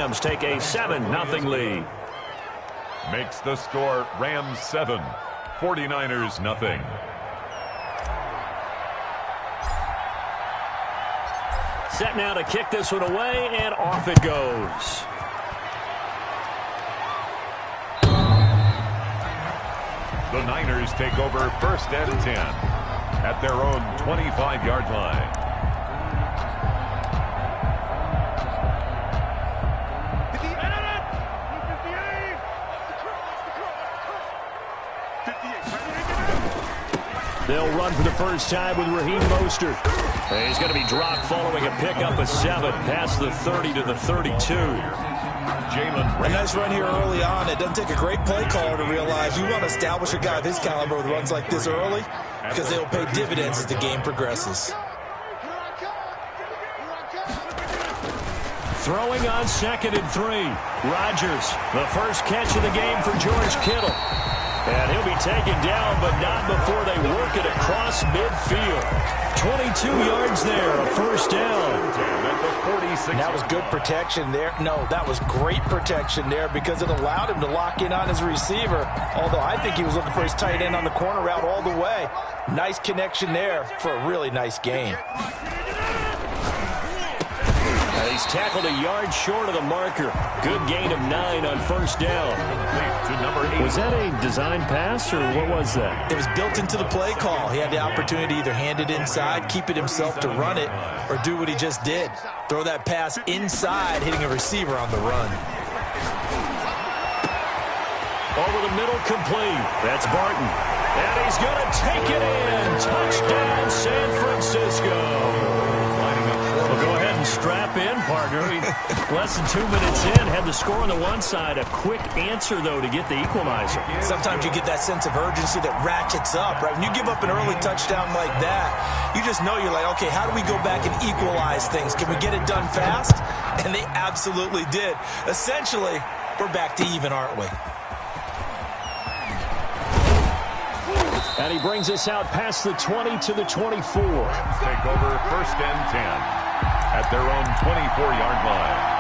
Rams take a 7-0 lead. Makes the score Rams 7, 49ers nothing. Set now to kick this one away, and off it goes. The Niners take over 1st and 10 at their own 25-yard line. They'll run for the first time with Raheem Mostert. And he's going to be dropped following a pickup of 7 past the 30 to the 32. A nice run here early on. It doesn't take a great play caller to realize you want to establish a guy of his caliber with runs like this early because they'll pay dividends as the game progresses. Throwing on 2nd and 3. Rodgers, the first catch of the game for George Kittle. And he'll be taken down, but not before they work it across midfield. 22 yards there, a first down. And that was good protection there. No, that was great protection there because it allowed him to lock in on his receiver. Although I think he was looking for his tight end on the corner route all the way. Nice connection there for a really nice gain. He's tackled a yard short of the marker. Good gain of 9 on first down. Was that a design pass, or what was that? It was built into the play call. He had the opportunity to either hand it inside, keep it himself to run it, or do what he just did. Throw that pass inside, hitting a receiver on the run. Over the middle, complete. That's Barton. And he's going to take it in. Touchdown, San Francisco. Well, go ahead and strap in, partner. Less than 2 minutes in, had the score on the one side. A quick answer, though, to get the equalizer. Sometimes you get that sense of urgency that ratchets up, right? When you give up an early touchdown like that, you just know you're like, okay, how do we go back and equalize things? Can we get it done fast? And they absolutely did. Essentially, we're back to even, aren't we? And he brings us out past the 20 to the 24. Take over 1st and 10 at their own 24-yard line.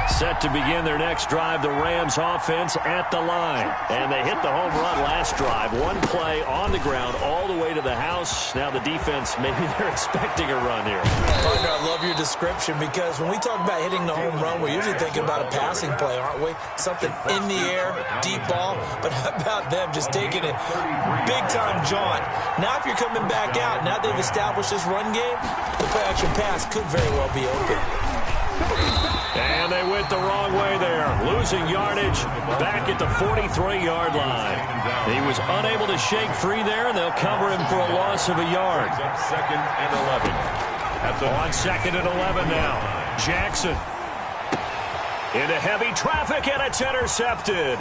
Set to begin their next drive, the Rams offense at the line. And they hit the home run last drive. One play on the ground all the way to the house. Now the defense, maybe they're expecting a run here. Partner, I love your description because when we talk about hitting the home run, we're usually thinking about a passing play, aren't we? Something in the air, deep ball. But how about them just taking it big-time jaunt? Now if you're coming back out, now they've established this run game, the play-action pass could very well be open. And they went the wrong way there. Losing yardage back at the 43-yard line. He was unable to shake free there, and they'll cover him for a loss of a yard. 2nd and 11. On 2nd and 11 now. Jackson. Into heavy traffic, and it's intercepted.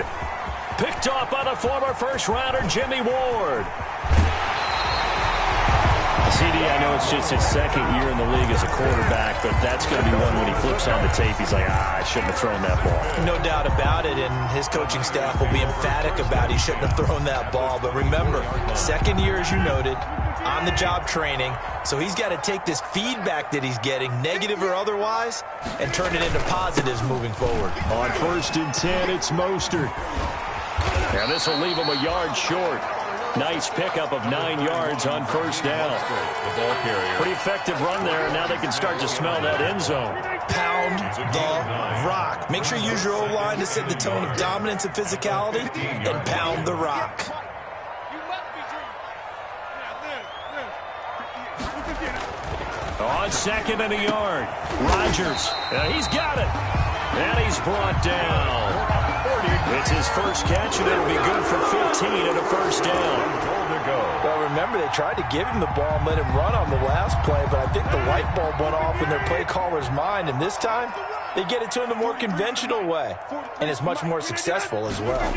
Picked off by the former first-rounder Jimmy Ward. CD, I know it's just his 2nd year in the league as a quarterback, but that's going to be one when he flips on the tape. He's like, I shouldn't have thrown that ball. No doubt about it, and his coaching staff will be emphatic about he shouldn't have thrown that ball. But remember, 2nd year, as you noted, on-the-job training, so he's got to take this feedback that he's getting, negative or otherwise, and turn it into positives moving forward. On 1st and 10, it's Mostert. Now this will leave him a yard short. Nice pickup of 9 yards on first down. The ball carrier. Pretty effective run there, and now they can start to smell that end zone. Pound the rock. Make sure you use your O-line to set the tone of dominance and physicality, and pound the rock. On 2nd and a yard, Rodgers. He's got it. And he's brought down. It's his first catch, and it'll be good for 15 and a first down. Well, remember, they tried to give him the ball and let him run on the last play, but I think the light bulb went off in their play caller's mind, and this time they get it to him the more conventional way, and it's much more successful as well.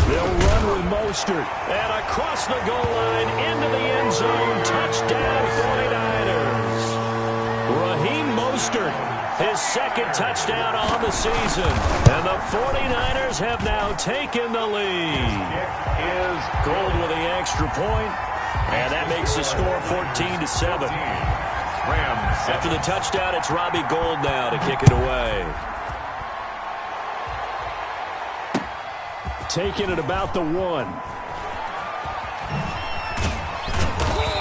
They'll run with Mostert, and across the goal line into the end zone. Touchdown, 49ers. Raheem Mostert, his 2nd touchdown on the season. And the 49ers have now taken the lead. Is Gold with the extra point, and that makes the score 14-7. Rams. After the touchdown, it's Robbie Gould now to kick it away. Taking it about the 1.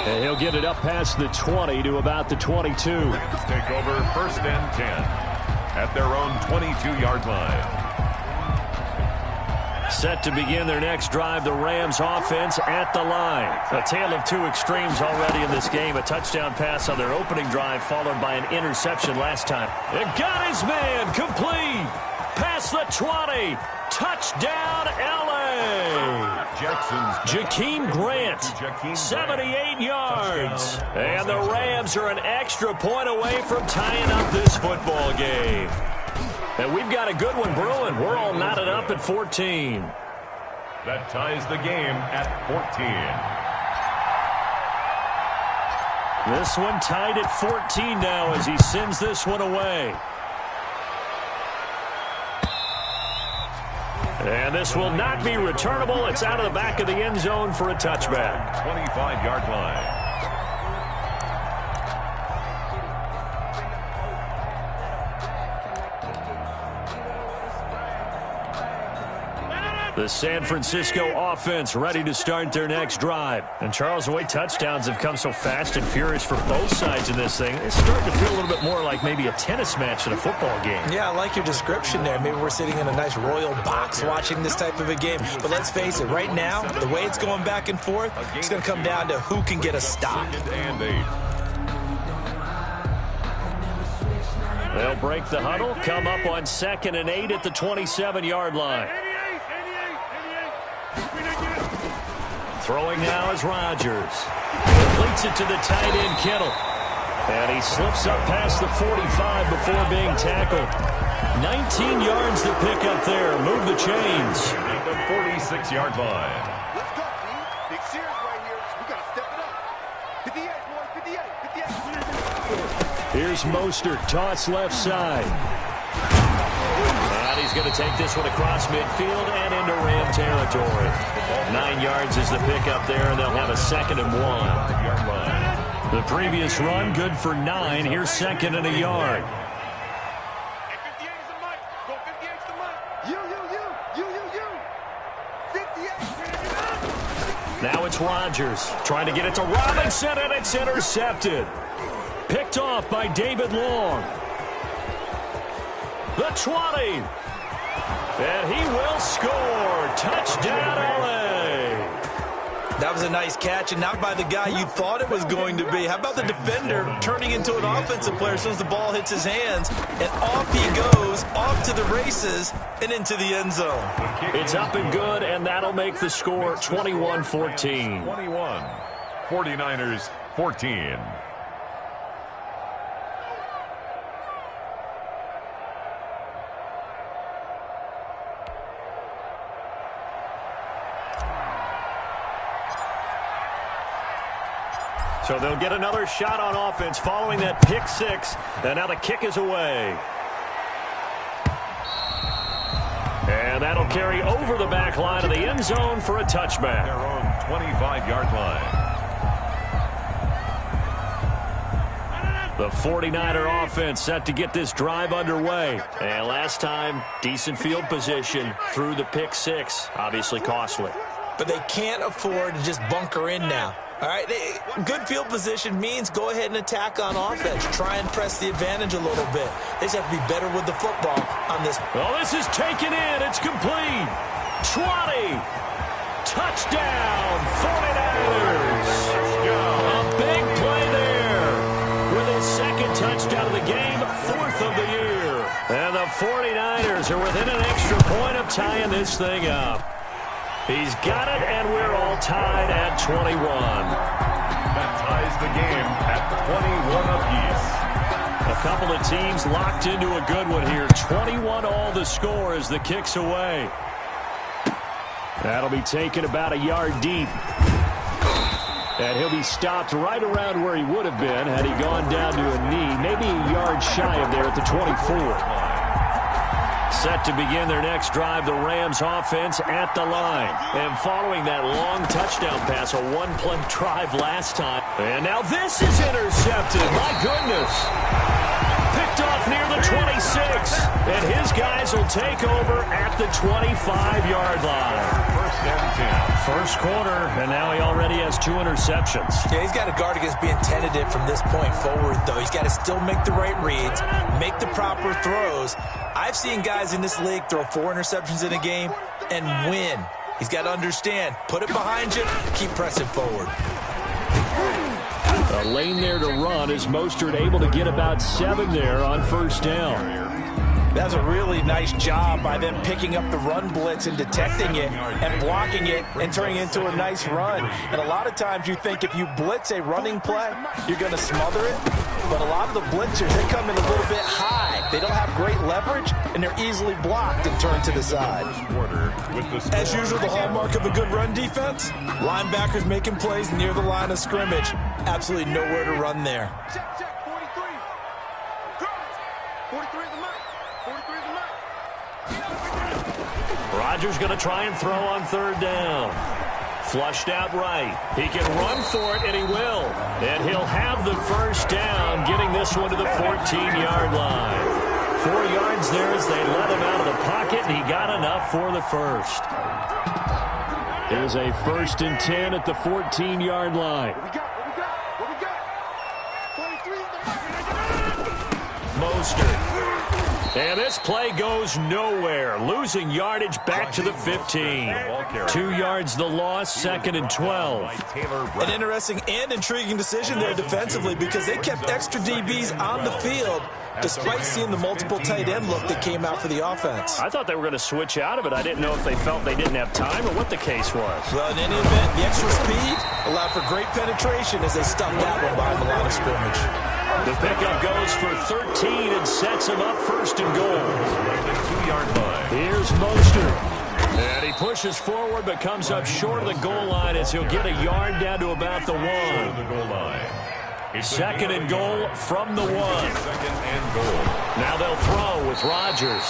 And he'll get it up past the 20 to about the 22. Rams take over 1st and 10 at their own 22-yard line. Set to begin their next drive, the Rams offense at the line. A tale of two extremes already in this game. A touchdown pass on their opening drive followed by an interception last time. And got his man complete. Past the 20. Touchdown, L.A. Jakeem Grant, 78 yards. And the Rams are an extra point away from tying up this football game. And we've got a good one brewing. We're all knotted up at 14. That ties the game at 14. This one tied at 14 now as he sends this one away. And this will not be returnable. It's out of the back of the end zone for a touchback. 25-yard line. The San Francisco offense ready to start their next drive. And Charles, the way touchdowns have come so fast and furious for both sides in this thing, it's starting to feel a little bit more like maybe a tennis match in a football game. Yeah, I like your description there. Maybe we're sitting in a nice royal box watching this type of a game. But let's face it, right now, the way it's going back and forth, it's going to come down to who can get a stop. And 8. They'll break the huddle, come up on 2nd and 8 at the 27-yard line. Throwing now is Rodgers. Completes it to the tight end, Kittle. And he slips up past the 45 before being tackled. 19 yards to pick up there. Move the chains. At the 46-yard line. Let's go, team. Big series right here. We got to step it up. 58, boys. 58. Here's Mostert. Toss left side. And he's going to take this one across midfield and into Ram territory. 9 yards is the pickup there, and they'll have a 2nd and 1. The previous run, good for 9. Here's 2nd and a yard. Now it's Rodgers trying to get it to Robinson, and it's intercepted. Picked off by David Long. The 20. And he will score. Touchdown, L.A. That was a nice catch, and not by the guy you thought it was going to be. How about the defender turning into an offensive player as soon as the ball hits his hands, and off he goes, off to the races, and into the end zone. It's up and good, and that'll make the score 21-14. 21. 49ers 14. So they'll get another shot on offense following that pick 6. And now the kick is away. And that'll carry over the back line of the end zone for a touchback. Their own 25-yard line. The 49er offense set to get this drive underway. And last time, decent field position through the pick 6. Obviously costly. But they can't afford to just bunker in now. All right, good field position means go ahead and attack on offense. Try and press the advantage a little bit. They just have to be better with the football on this. Well, this is taken in. It's complete. 20. Touchdown, 49ers. A big play there. With his 2nd touchdown of the game, 4th of the year. And the 49ers are within an extra point of tying this thing up. He's got it, and we're all tied at 21. That ties the game at 21 apiece. A couple of teams locked into a good one here. 21 all the score as the kick's away. That'll be taken about a yard deep. And he'll be stopped right around where he would have been had he gone down to a knee. Maybe a yard shy of there at the 24. Set to begin their next drive, the Rams offense at the line. And following that long touchdown pass, a one-play drive last time. And now this is intercepted. My goodness. Picked off near the 26. And his guys will take over at the 25-yard line. First and 10. First quarter, and now he already has 2 interceptions. Yeah, he's got to guard against being tentative from this point forward, though. He's got to still make the right reads, make the proper throws. I've seen guys in this league throw 4 interceptions in a game and win. He's got to understand, put it behind you, keep pressing forward. A lane there to run. Is Mostert able to get about 7 there on first down? That was a really nice job by them picking up the run blitz and detecting it and blocking it and turning it into a nice run. And a lot of times you think if you blitz a running play, you're going to smother it. But a lot of the blitzers, they come in a little bit high. They don't have great leverage, and they're easily blocked and turned to the side. As usual, the hallmark of a good run defense, linebackers making plays near the line of scrimmage. Absolutely nowhere to run there. Check, 43. Good. 43 is the mark. 43 is the mark. Rodgers going to try and throw on third down. Flushed out right. He can run for it, and he will. And he'll have the first down, getting this one to the 14-yard line. 4 yards there as they let him out of the pocket, and he got enough for the first. Here's a 1st and 10 at the 14-yard line. What we got? 23 is the mark. Mostert. And this play goes nowhere. Losing yardage back to the 15. 2 yards the loss, 2nd and 12. An interesting and intriguing decision there defensively because they kept extra DBs on the field despite seeing the multiple tight end look that came out for the offense. I thought they were going to switch out of it. I didn't know if they felt they didn't have time or what the case was. Well, in any event, the extra speed allowed for great penetration as they stuffed that one behind the line of scrimmage. The pickup goes for 13 and sets him up 1st and goal. 2-yard line. Here's Mostert. And he pushes forward but comes up short of the goal line as he'll get a yard down to about the 1. The goal line. 2nd and goal from the 1. 2nd and goal. Now they'll throw with Rodgers.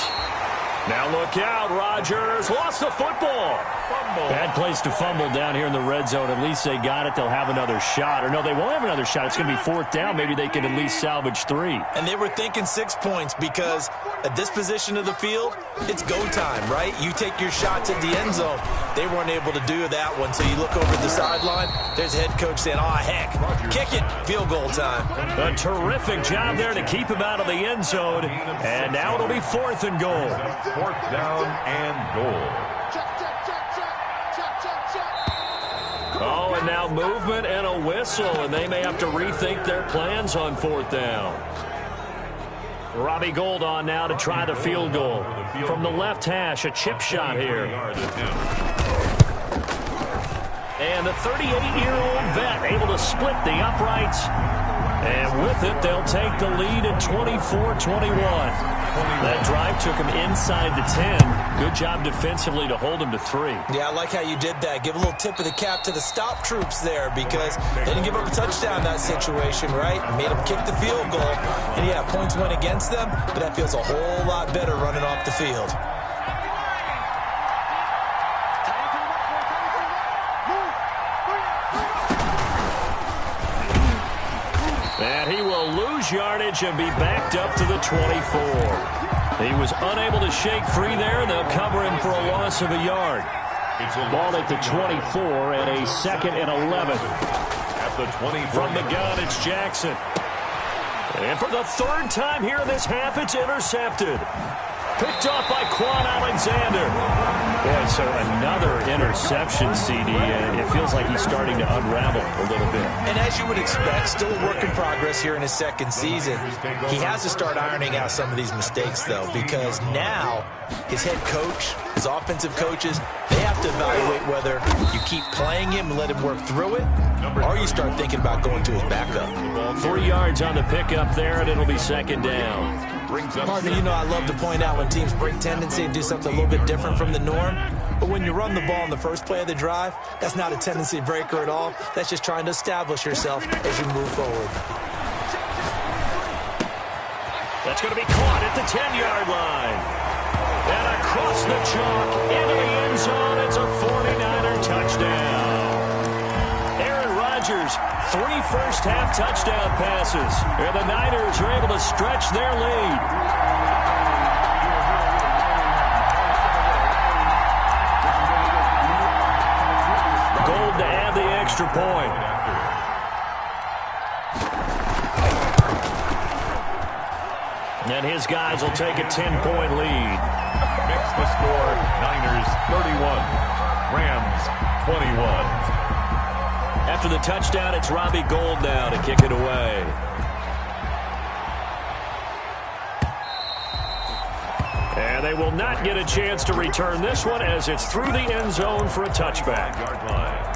Now look out, Rodgers lost the football. Fumble. Bad place to fumble down here in the red zone. At least they got it. They'll have another shot. Or no, they won't have another shot. It's going to be 4th down. Maybe they can at least salvage 3. And they were thinking 6 points because at this position of the field, it's go time, right? You take your shots at the end zone. They weren't able to do that one. So you look over the sideline. There's the head coach saying, oh, heck, kick it. Field goal time. A terrific job there to keep him out of the end zone. And now it'll be 4th and goal. 4th down and goal. Oh, and now movement and a whistle, and they may have to rethink their plans on 4th down. Robbie Gould on now to try the field goal. From the left hash, a chip shot here. And the 38-year-old vet able to split the uprights. And with it, they'll take the lead at 24-21. That drive took him inside the 10. Good job defensively to hold him to 3. Yeah, I like how you did that. Give a little tip of the cap to the stop troops there because they didn't give up a touchdown in that situation, right? Made them kick the field goal. And, yeah, points went against them, but that feels a whole lot better running off the field. And he will lose yardage and be backed up to the 24. He was unable to shake free there. They'll cover him for a loss of a yard. Ball at the 24 and a 2nd and 11. At the 24. From the gun, it's Jackson. And for the 3rd time here in this half, it's intercepted. Picked off by Quan Alexander. Boy, so another interception, CD. It feels like he's starting to unravel a little bit. And as you would expect, still a work in progress here in his 2nd season. He has to start ironing out some of these mistakes, though, because now his head coach, his offensive coaches, they have to evaluate whether you keep playing him and let him work through it, or you start thinking about going to his backup. 3 yards on the pickup there, and it'll be 2nd down. Partner, you know I love to point out when teams break tendency and do something a little bit different from the norm. But when you run the ball in the first play of the drive, that's not a tendency breaker at all. That's just trying to establish yourself as you move forward. That's going to be caught at the 10-yard line. across the chalk, into the end zone. It's a 49er touchdown. Aaron Rodgers, 3 first-half touchdown passes. And the Niners are able to stretch their lead. Gold to add the extra point. And his guys will take a 10-point lead. Makes the score Niners 31, Rams 21. After the touchdown, it's Robbie Gould now to kick it away. And they will not get a chance to return this one as it's through the end zone for a touchback. Yard line.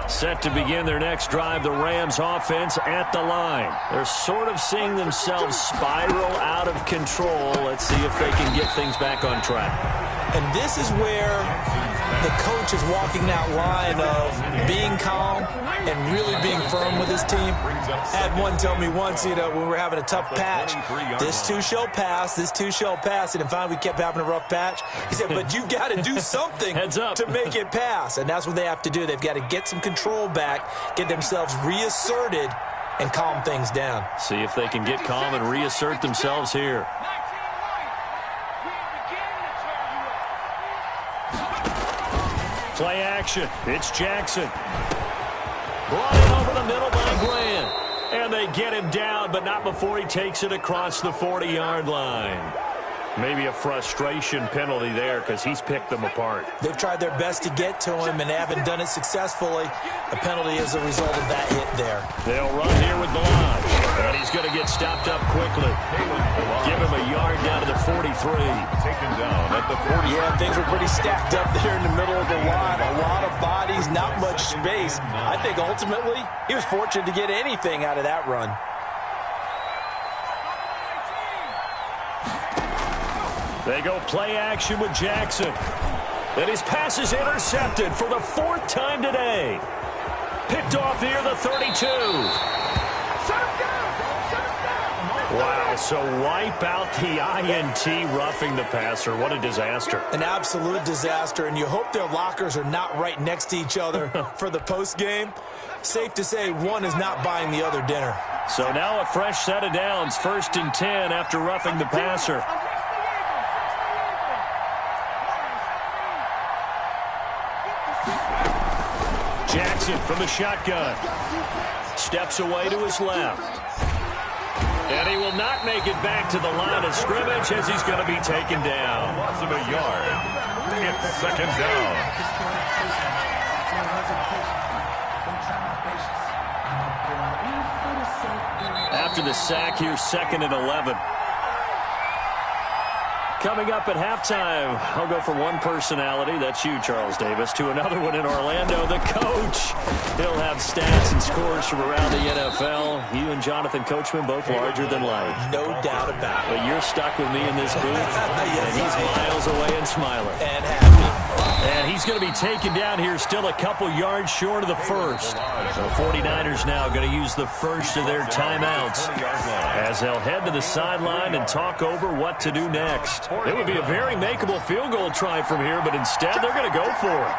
Set to begin their next drive, the Rams offense at the line. They're sort of seeing themselves spiral out of control. Let's see if they can get things back on track. And this is where the coach is walking that line of being calm and really being firm with his team. I had one tell me once, when we were having a tough patch, this too shall pass, this too shall pass. And finally we kept having a rough patch. He said, but you got to do something to make it pass. And that's what they have to do. They've got to get some control back, get themselves reasserted, and calm things down. See if they can get calm and reassert themselves here. Play action. It's Jackson. Brought in over the middle by Glenn. And they get him down, but not before he takes it across the 40-yard line. Maybe a frustration penalty there because he's picked them apart. They've tried their best to get to him and they haven't done it successfully. A penalty is a result of that hit there. They'll run here with Balaj. And he's going to get stopped up quickly. Give him a yard down to the 43. Taken down at the 40. Yeah, things were pretty stacked up there in the middle of the line. A lot of bodies, not much space. I think ultimately he was fortunate to get anything out of that run. They go play action with Jackson. And his pass is intercepted for the 4th time today. Picked off near the 32. Wow, so wipe out the INT, roughing the passer. What a disaster. An absolute disaster, and you hope their lockers are not right next to each other for the post game. Safe to say one is not buying the other dinner. So now a fresh set of downs, 1st and 10 after roughing the passer. Jackson from the shotgun. Steps away to his left. And he will not make it back to the line of scrimmage as he's going to be taken down. Loss of a yard. It's 2nd down. After the sack, here's 2nd and 11. Coming up at halftime, I'll go from one personality, that's you, Charles Davis, to another one in Orlando, the coach. He'll have stats and scores from around the NFL. You and Jonathan Coachman, both larger than life. No doubt about it. But you're stuck with me in this booth, and he's miles away and smiling. And happy. And he's going to be taken down here still a couple yards short of the 1st. The 49ers now going to use the first of their timeouts as they'll head to the sideline and talk over what to do next. It would be a very makeable field goal try from here, but instead they're going to go for it.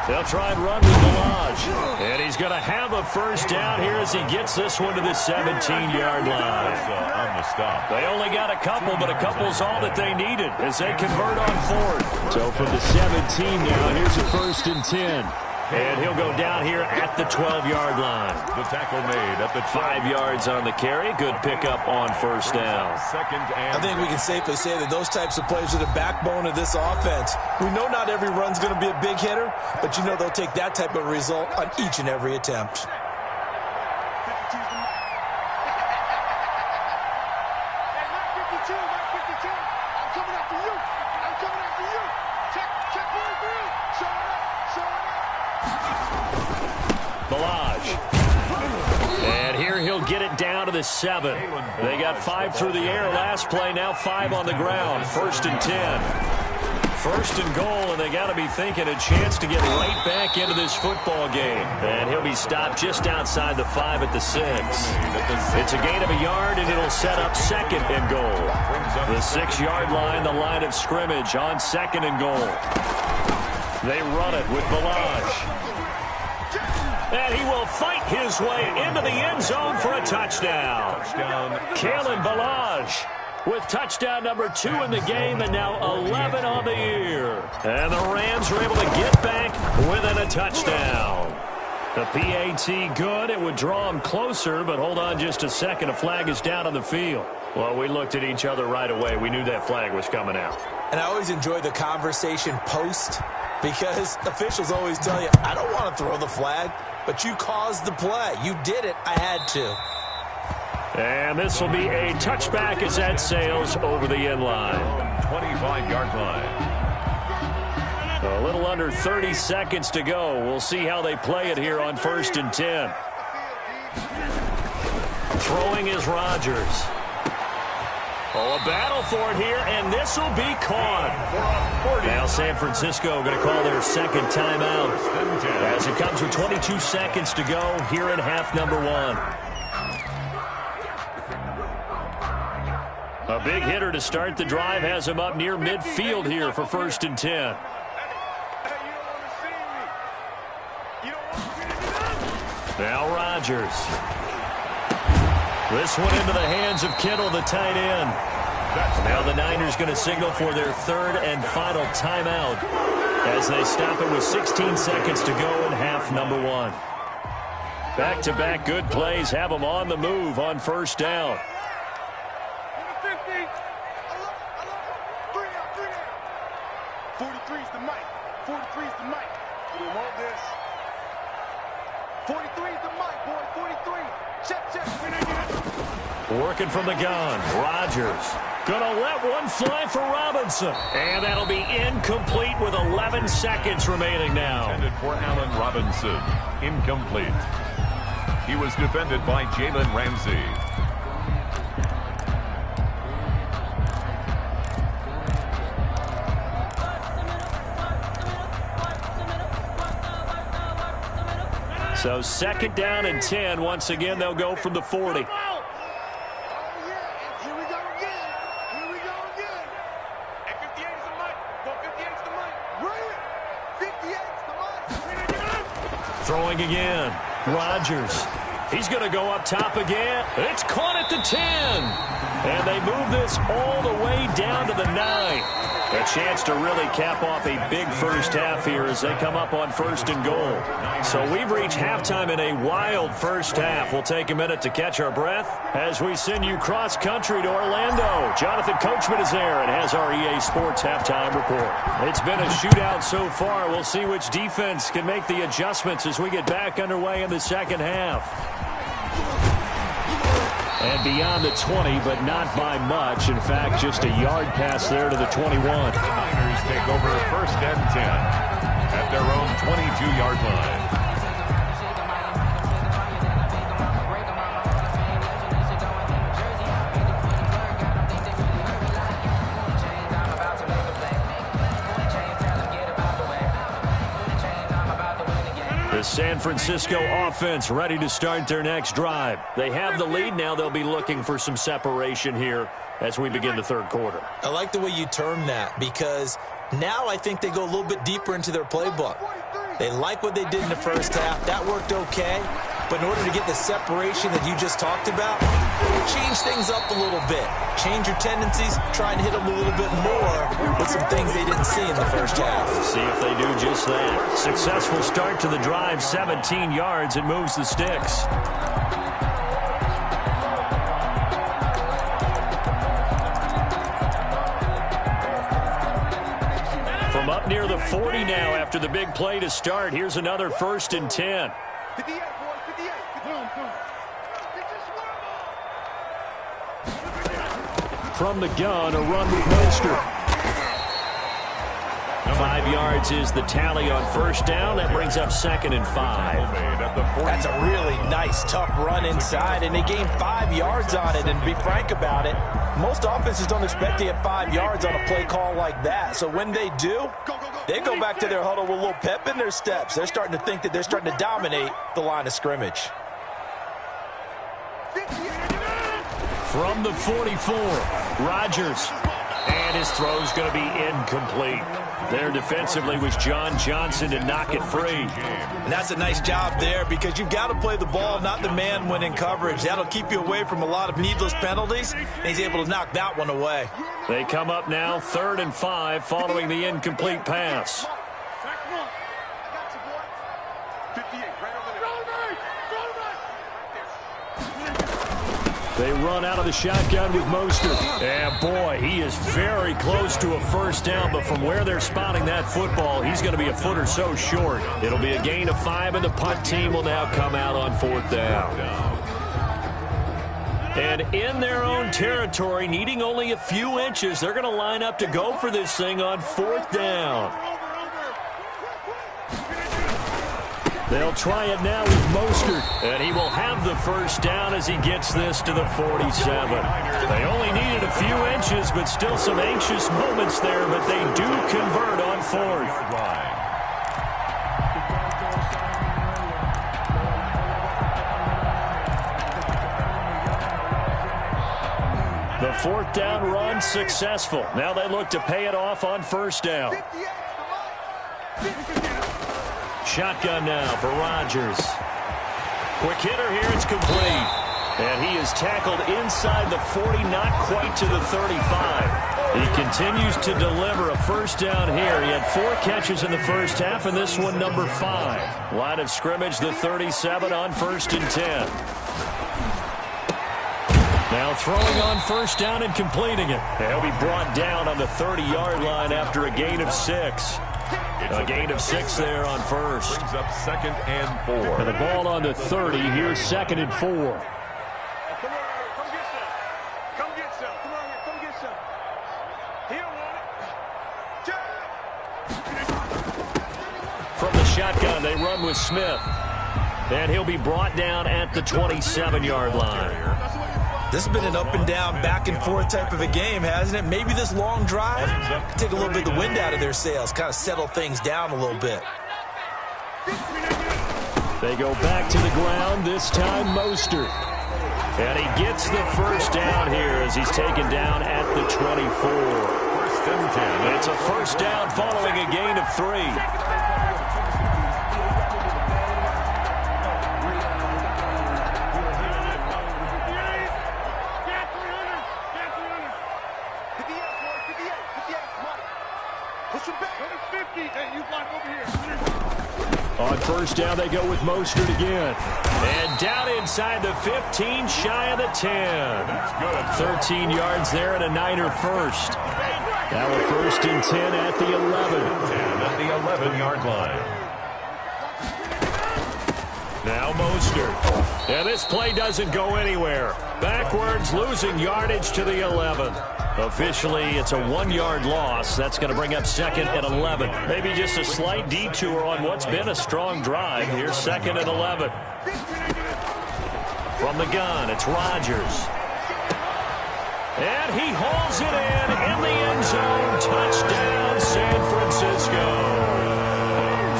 They'll try and run with Balaj. And he's going to have a first down here as he gets this one to the 17-yard line. On the stop. They only got a couple, but a couple's all that they needed as they convert on 4th. So from the 17 now, here's a 1st and 10. And he'll go down here at the 12-yard line. The tackle made at the 5 yards on the carry. Good pickup on 1st down. I think we can safely say that those types of plays are the backbone of this offense. We know not every run's going to be a big hitter, but you know they'll take that type of result on each and every attempt. Balaj. And here he'll get it down to the the 7. They got 5 through the air last play, now 5 on the ground. 1st and 10. 1st and goal, and they got to be thinking a chance to get right back into this football game. And he'll be stopped just outside the 5 at the 6. It's a gain of a yard, and it'll set up 2nd and goal. The 6-yard line, the line of scrimmage on 2nd and goal. They run it with Ballage. And he will fight his way into the end zone for a touchdown. Kalen Ballage with touchdown number 2 in the game, and now 11 on the year. And the Rams are able to get back within a touchdown. The PAT good. It would draw them closer, but hold on just a second. A flag is down on the field. Well, we looked at each other right away. We knew that flag was coming out. And I always enjoy the conversation post, because officials always tell you, I don't want to throw the flag, but you caused the play. You did it. I had to. And this will be a touchback as that sails over the end line. 25-yard line. A little under 30 seconds to go. We'll see how they play it here on 1st and 10. Throwing is Rodgers. Oh, a battle for it here, and this will be caught. Now San Francisco going to call their 2nd timeout as it comes with 22 seconds to go here in half number 1. A big hitter to start the drive has him up near midfield here for 1st and 10. Now Rodgers. This one into the hands of Kittle, the tight end. Now the Niners going to signal for their 3rd and final timeout as they stop it with 16 seconds to go in half number 1. Back-to-back good plays have them on the move on 1st down. 43's the mic. 43's the mic. We want this. 43's the mic, boy. 43. Check. Working from the gun. Rodgers gonna let one fly for Robinson. And that'll be incomplete with 11 seconds remaining now. Intended for Allen Robinson. Incomplete. He was defended by Jalen Ramsey. So 2nd down and 10. Once again, they'll go from the 40. Here we go again. And 58's the mic. 58's the mic. Right. 58's the mic. Throwing again. Rodgers. He's going to go up top again. It's caught at the 10. And they move this all the way down to the 9. A chance to really cap off a big first half here as they come up on 1st and goal. So we've reached halftime in a wild first half. We'll take a minute to catch our breath as we send you cross-country to Orlando. Jonathan Coachman is there and has our EA Sports halftime report. It's been a shootout so far. We'll see which defense can make the adjustments as we get back underway in the 2nd half. And beyond the 20, but not by much. In fact, just a yard pass there to the 21. The Niners take over 1st and 10 at their own 22-yard line. The San Francisco offense ready to start their next drive. They have the lead now. They'll be looking for some separation here as we begin the 3rd quarter. I like the way you term that, because now I think they go a little bit deeper into their playbook. They like what they did in the first half. That worked okay. But in order to get the separation that you just talked about, change things up a little bit. Change your tendencies, try and hit them a little bit more with some things they didn't see in the first half. See if they do just that. Successful start to the drive, 17 yards. It moves the sticks. From up near the 40 now after the big play to start, here's another 1st and 10. 58, boy. 58. From the gun, a run with Mostert. 5 yards is the tally on first down. That brings up 2nd and 5. That's a really nice, tough run inside, and they gained 5 yards on it. And to be frank about it, most offenses don't expect to get 5 yards on a play call like that. So when they do, they go back to their huddle with a little pep in their steps. They're starting to think that they're starting to dominate the line of scrimmage. From the 44, Rodgers. And his throw's going to be incomplete. There defensively was John Johnson to knock it free. And that's a nice job there because you've got to play the ball, not the man when in coverage. That'll keep you away from a lot of needless penalties, and he's able to knock that one away. They come up now 3rd and 5 following the incomplete pass. They run out of the shotgun with Mostert. And boy, he is very close to a first down, but from where they're spotting that football, he's going to be a foot or so short. It'll be a gain of 5, and the punt team will now come out on 4th down. And in their own territory, needing only a few inches, they're going to line up to go for this thing on 4th down. They'll try it now with Mostert, and he will have the first down as he gets this to the 47. They only needed a few inches, but still some anxious moments there, but they do convert on 4th. The 4th down run successful. Now they look to pay it off on first down. Shotgun now for Rodgers. Quick hitter here, it's complete. And he is tackled inside the 40, not quite to the 35. He continues to deliver a first down here. He had 4 catches in the first half, and this one number 5. Line of scrimmage, the 37 on 1st and 10. Now throwing on first down and completing it. He'll be brought down on the 30-yard line after a gain of 6. A gain of 6 there on first. Brings up 2nd and 4. And the ball on the 30. Here's 2nd and 4. Come on, come get some. Come get some. Come on here, come get some. He don't want it. From the shotgun, they run with Smith. And he'll be brought down at the 27-yard line. This has been an up-and-down, back-and-forth type of a game, hasn't it? Maybe this long drive take a little bit of the wind out of their sails, kind of settle things down a little bit. They go back to the ground, this time Mostert. And he gets the first down here as he's taken down at the 24. 1st and 10. It's a first down following a gain of 3. On first down, they go with Mostert again. And down inside the 15, shy of the 10. 13 yards there and a Niner first. Now a 1st and 10 at the 11. And at the 11-yard line. Now Mostert. And this play doesn't go anywhere. Backwards, losing yardage to the 11. Officially, it's a 1-yard loss. That's going to bring up 2nd and 11. Maybe just a slight detour on what's been a strong drive. Here's 2nd and 11. From the gun, it's Rodgers. And he hauls it in the end zone. Touchdown, San Francisco.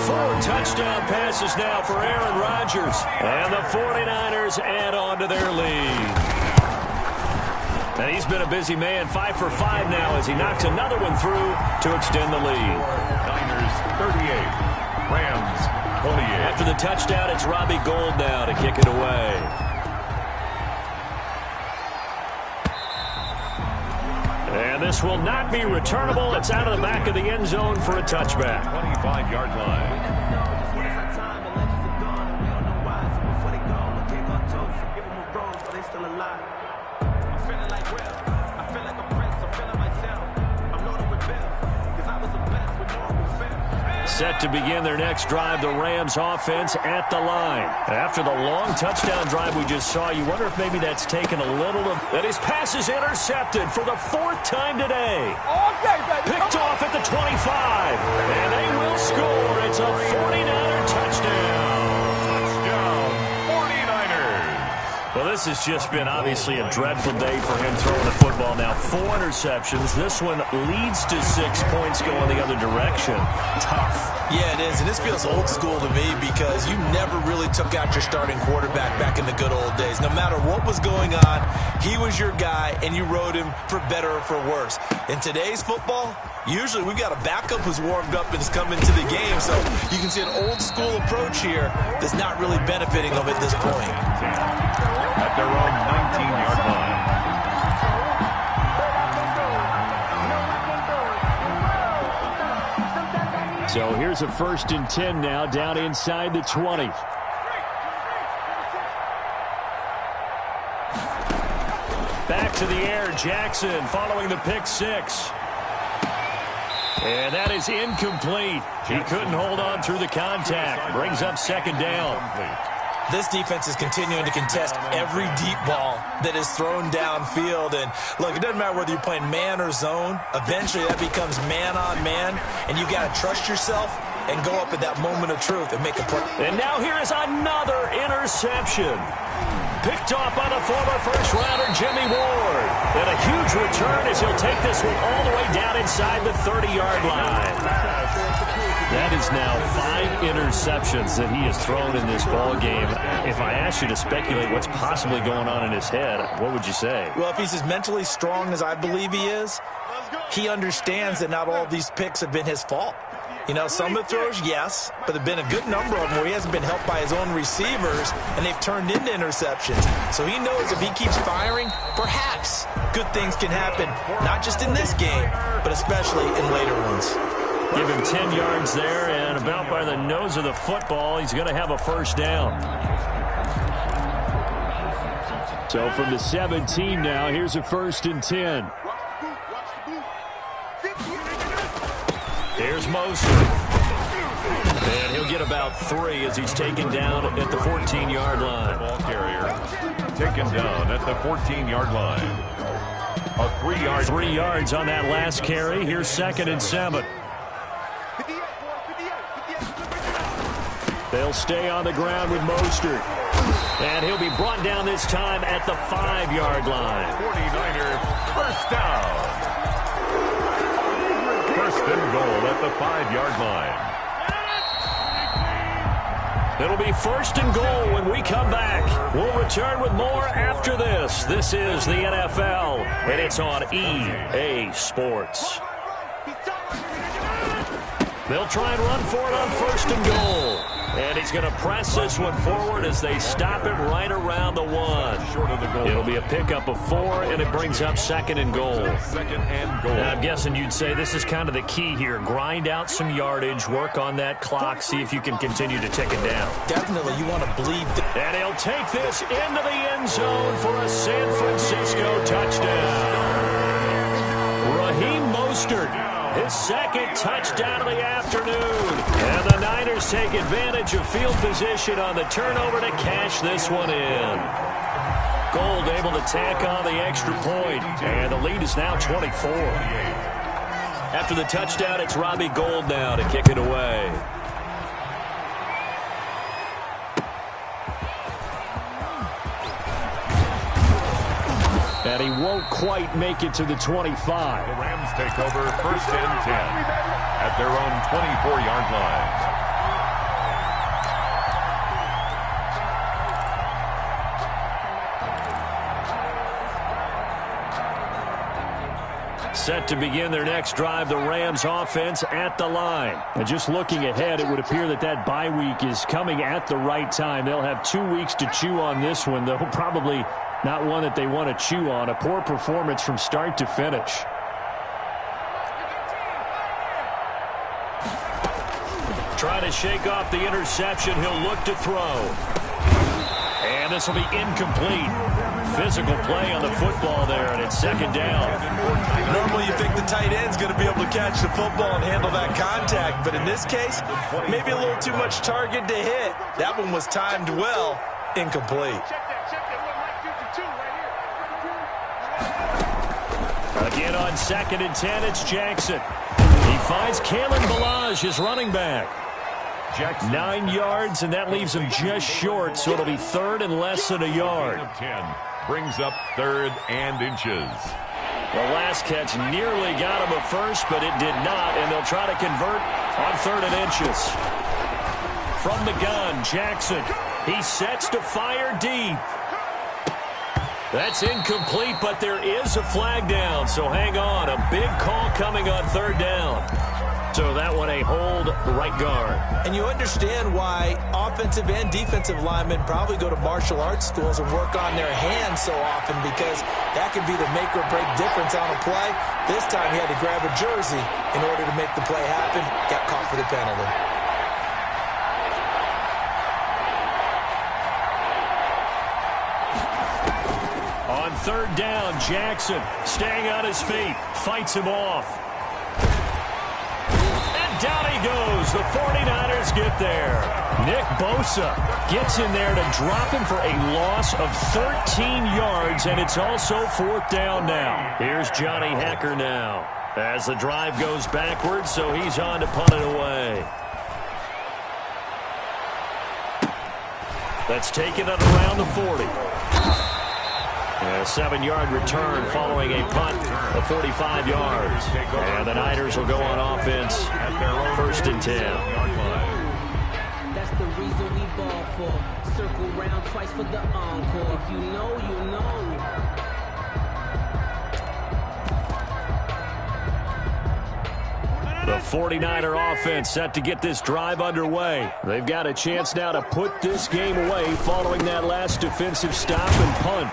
4 touchdown passes now for Aaron Rodgers. And the 49ers add on to their lead. And he's been a busy man, 5 for 5 now as he knocks another one through to extend the lead. Niners 38, Rams 28. After the touchdown, it's Robbie Gould now to kick it away. And this will not be returnable. It's out of the back of the end zone for a touchback. 25-yard line. Set to begin their next drive, the Rams offense at the line. After the long touchdown drive we just saw, you wonder if maybe that's taken a little of... That his pass is intercepted for the 4th time today. Picked off at the 25. And they will score. It's a 49er touchdown. Touchdown, 49ers. Well, this has just been obviously a dreadful day for him throwing the football. Now 4 interceptions. This one leads to 6 points going the other direction. Tough. Yeah, it is, and this feels old school to me because you never really took out your starting quarterback back in the good old days. No matter what was going on, he was your guy, and you rode him for better or for worse. In today's football, usually we've got a backup who's warmed up and has come into the game, so you can see an old school approach here that's not really benefiting them at this point. At their own 19-yard line. So here's a 1st and 10 now, down inside the 20. Back to the air, Jackson following the pick 6. And that is incomplete. He couldn't hold on through the contact. Brings up 2nd down. This defense is continuing to contest every deep ball that is thrown downfield. And, look, it doesn't matter whether you're playing man or zone. Eventually that becomes man on man, and you got to trust yourself and go up at that moment of truth and make a play. And now here is another interception. Picked off by the former first-rounder Jimmy Ward. And a huge return as he'll take this one all the way down inside the 30-yard line. That is now 5 interceptions that he has thrown in this ball game. If I asked you to speculate what's possibly going on in his head, what would you say? Well, if he's as mentally strong as I believe he is, he understands that not all of these picks have been his fault. You know, some of the throws, yes, but there have been a good number of them where he hasn't been helped by his own receivers, and they've turned into interceptions. So he knows if he keeps firing, perhaps good things can happen, not just in this game, but especially in later ones. Give him 10 yards there, and about by the nose of the football, he's going to have a 1st down. So from the 17 now, here's a 1st and 10. Here's Mostert. And he'll get about 3 as he's taken down at the 14-yard line. Ball carrier taken down at the 14-yard line. A 3-yard. 3 yards on that last carry. Here's 2nd and 7. They'll stay on the ground with Mostert. And he'll be brought down this time at the 5-yard line. 49ers first down. 1st and goal at the 5-yard line. It'll be 1st and goal when we come back. We'll return with more after this. This is the NFL, and it's on EA Sports. They'll try and run for it on 1st and goal. And he's going to press this one forward as they stop it right around the 1. Short of the goal. It'll be a pickup of 4, and it brings up 2nd and goal. 2nd and goal. Now, I'm guessing you'd say this is kind of the key here. Grind out some yardage, work on that clock, see if you can continue to tick it down. Definitely, you want to bleed. And he'll take this into the end zone for a San Francisco touchdown. Raheem Mostert, his 2nd touchdown of the afternoon. And the Niners take advantage of field position on the turnover to cash this one in. Gold able to tack on the extra point. And the lead is now 24. After the touchdown, it's Robbie Gould now to kick it away. And he won't quite make it to the 25. The Rams take over 1st and 10 at their own 24-yard line. Set to begin their next drive, the Rams offense at the line. And just looking ahead, it would appear that that bye week is coming at the right time. They'll have 2 weeks to chew on this one, though probably not one that they want to chew on. A poor performance from start to finish. Try to shake off the interception. He'll look to throw. And this will be incomplete. physical play on the football there, and it's second down. Normally you think the tight end's going to be able to catch the football and handle that contact, but in this case, maybe a little too much target to hit. That one was timed well, incomplete. Again on 2nd and 10, it's Jackson. He finds Kalen Ballage, his running back. 9 yards, and that leaves him just short, so it'll be 3rd and less than a yard. 10 brings up 3rd and inches. The last catch nearly got him a first, but it did not, and they'll try to convert on 3rd and inches. From the gun, Jackson. He sets to fire deep. That's incomplete, but there is a flag down, so hang on. A big call coming on 3rd down. So that one a hold right guard. And you understand why offensive and defensive linemen probably go to martial arts schools and work on their hands so often, because that can be the make or break difference on a play. This time he had to grab a jersey in order to make the play happen. Got caught for the penalty. On 3rd down, Jackson staying on his feet, fights him off. Down he goes. The 49ers get there. Nick Bosa gets in there to drop him for a loss of 13 yards, and it's also 4th down now. Here's Johnny Hekker now as the drive goes backwards, so he's on to punt it away. That's taken at around the 40. A 7-yard return following a punt of 45 yards. And the Niners will go on offense at their own 1st and 10. That's the reason we ball for. Circle round twice for the encore. If you know, you know. The 49er offense set to get this drive underway. They've got a chance now to put this game away following that last defensive stop and punt.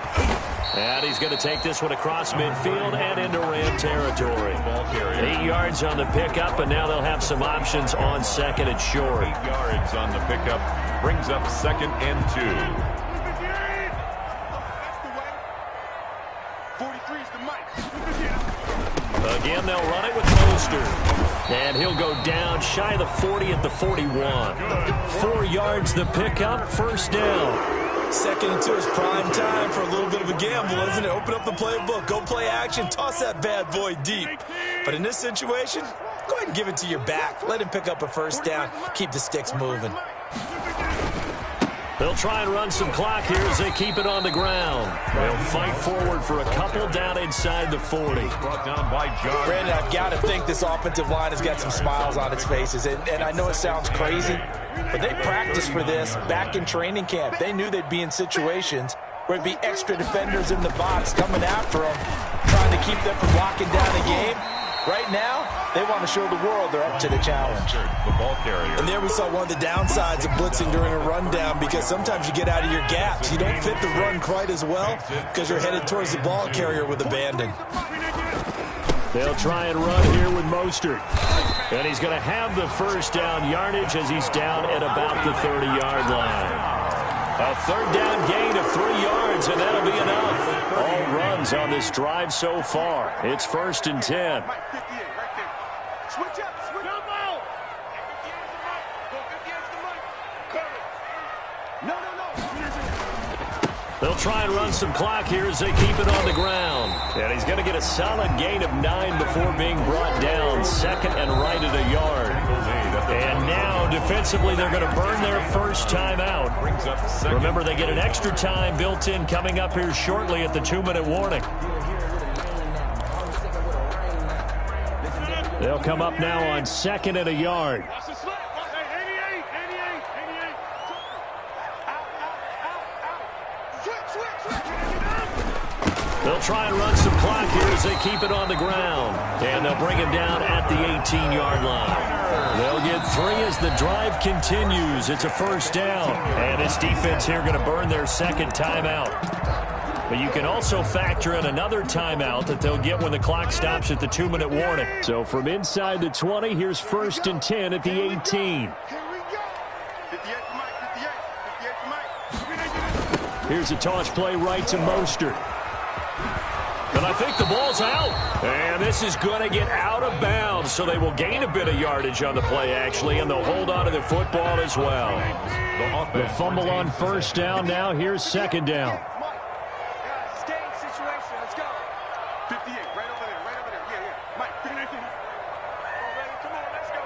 And he's going to take this one across midfield and into Ram territory. 8 yards on the pickup, and now they'll have some options on 2nd and short. 8 yards on the pickup brings up 2nd and 2. Again, they'll run it with Mostert. And he'll go down shy of the 40 at the 41. 4 yards the pickup, 1st down. 2nd and 2 is prime time for a little bit of a gamble, isn't it? Open up the playbook, go play action, toss that bad boy deep. But in this situation, go ahead and give it to your back. Let him pick up a 1st down, keep the sticks moving. They'll try and run some clock here as they keep it on the ground. They'll fight forward for a couple down inside the 40. Brought down by John. Brandon, I've got to think this offensive line has got some smiles on its faces. And I know it sounds crazy, but they practiced for this back in training camp. They knew they'd be in situations where it'd be extra defenders in the box coming after them, trying to keep them from locking down the game. Right now, they want to show the world they're up to the challenge. The ball carrier. And there we saw one of the downsides of blitzing during a rundown, because sometimes you get out of your gaps. You don't fit the run quite as well because you're headed towards the ball carrier with abandon. They'll try and run here with Mostert. And he's going to have the 1st down yardage as he's down at about the 30-yard line. A 3rd down gain of 3 yards, and that'll be enough. All runs on this drive so far. It's 1st and 10. Switch up, switch up, out. They'll try and run some clock here as they keep it on the ground. And he's going to get a solid gain of 9 before being brought down. 2nd and right at a yard. And now, defensively, they're going to burn their 1st timeout. Remember, they get an extra time built in coming up here shortly at the 2-minute warning. They'll come up now on 2nd and a yard. They'll try and run some clock here as they keep it on the ground. And they'll bring him down at the 18-yard line. They'll get 3 as the drive continues. It's a 1st down. And this defense here going to burn their 2nd timeout. But you can also factor in another timeout that they'll get when the clock stops at the 2-minute warning. So from inside the 20, here's 1st and 10 at the 18. Here we go. 58 to Mike, 58 to Mike. Here's a toss play right to Mostert. And I think the ball's out. And this is going to get out of bounds, so they will gain a bit of yardage on the play, actually, and they'll hold on to the football as well. The fumble on first down. Now here's second down. Stay in situation. Let's go. 58, right over there, right over there. Yeah. Mike, 58. Come on, let's go.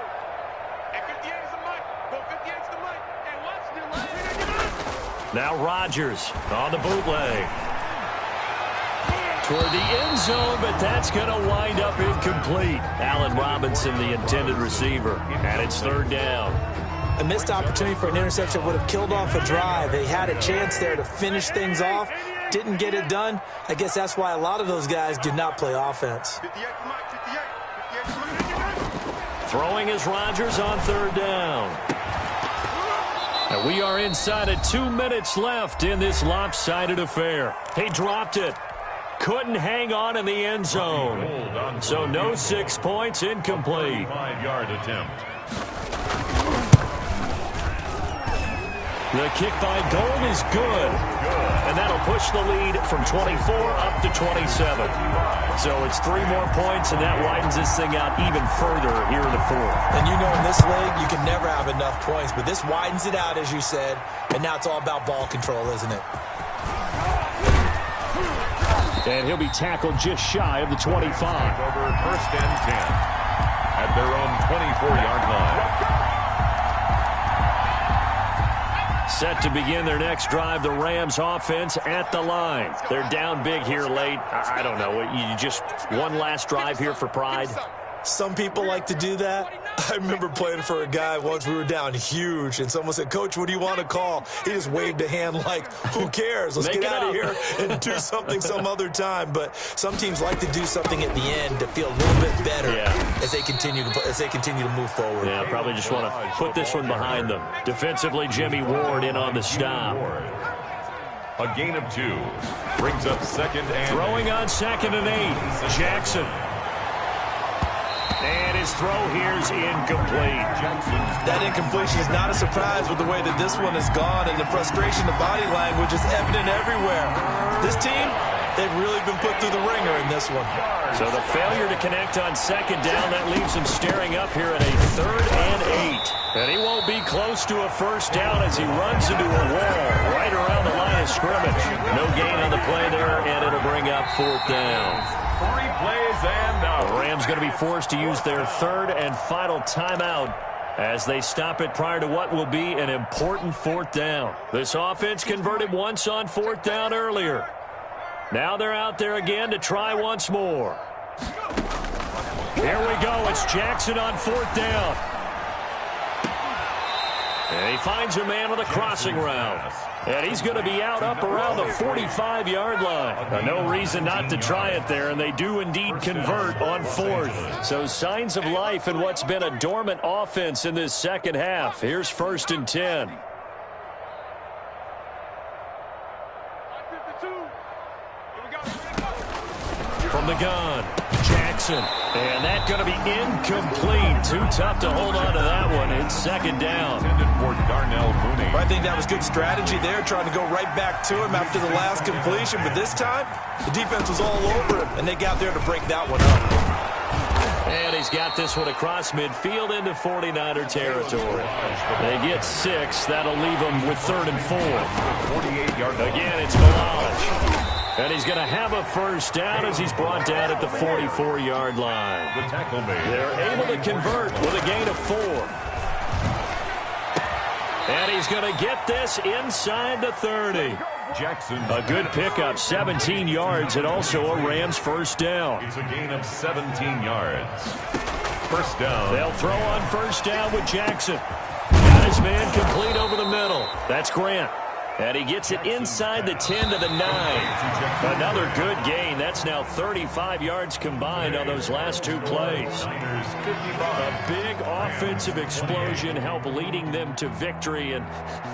And 58 is the Mike. Go 58 is the Mike. And watch the Now Rodgers on the bootleg. Toward the end zone, but that's going to wind up incomplete. Allen Robinson, the intended receiver, and it's third down. A missed opportunity for an interception would have killed off a drive. They had a chance there to finish things off. Didn't get it done. I guess that's why a lot of those guys did not play offense. 58 for Mike, 58. Throwing is Rodgers on third down. And we are inside of 2 minutes left in this lopsided affair. He dropped it. Couldn't hang on in the end zone. So no 6 points, incomplete. 5-yard attempt. The kick by Gold is good. And that'll push the lead from 24 up to 27. So it's 3 more points, and that widens this thing out even further here in the fourth. And you know in this league, you can never have enough points. But this widens it out, as you said. And now it's all about ball control, isn't it? And he'll be tackled just shy of the 25. Over first and 10 at their own 24-yard line. Set to begin their next drive, the Rams offense at the line. They're down big here late. I don't know. You just one last drive here for pride? Some people like to do that. I remember playing for a guy once. We were down huge, and someone said, "Coach, what do you want to call?" He just waved a hand like, "Who cares? Let's get out of here and do something some other time." But some teams like to do something at the end to feel a little bit better as they continue to move forward. Yeah, probably just want to put this one behind them. Defensively, Jimmy Ward in on the stop. A gain of 2 brings up second and throwing on 2nd and 8. Jackson. And his throw here's incomplete. That incompletion is not a surprise with the way that this one has gone, and the frustration, the body language is evident everywhere. This team, they've really been put through the ringer in this one. So the failure to connect on second down, that leaves him staring up here at a 3rd and 8. And he won't be close to a first down as he runs into a wall right around the line of scrimmage. No gain on the play there, and it'll bring up 4th down. 3 plays and out. The Rams going to be forced to use their 3rd and final timeout as they stop it prior to what will be an important 4th down. This offense converted once on 4th down earlier. Now they're out there again to try once more. Here we go. It's Jackson on 4th down. And he finds a man on the crossing route. And he's going to be out up around the 45-yard line. No reason not to try it there, and they do indeed convert on 4th. So signs of life in what's been a dormant offense in this second half. Here's 1st and 10. From the gun, Jackson. And that's going to be incomplete. Too tough to hold on to that one. It's 2nd down. For Darnell Mooney. I think that was good strategy there, trying to go right back to him after the last completion. But this time, the defense was all over him, and they got there to break that one up. And he's got this one across midfield into 49er territory. They get 6. That'll leave them with 3rd and 4. 48-yard line. Again, it's Malach. And he's going to have a first down as he's brought down at the 44-yard line. The tackle made. They're able to convert with a gain of 4. And he's going to get this inside the 30. Jackson. A good pickup, 17 yards, and also a Rams first down. It's a gain of 17 yards. First down. They'll throw on first down with Jackson. Got his man complete over the middle. That's Grant. And he gets it inside the 10 to the 9. Another good gain. That's now 35 yards combined on those last 2 plays. A big offensive explosion helped leading them to victory. And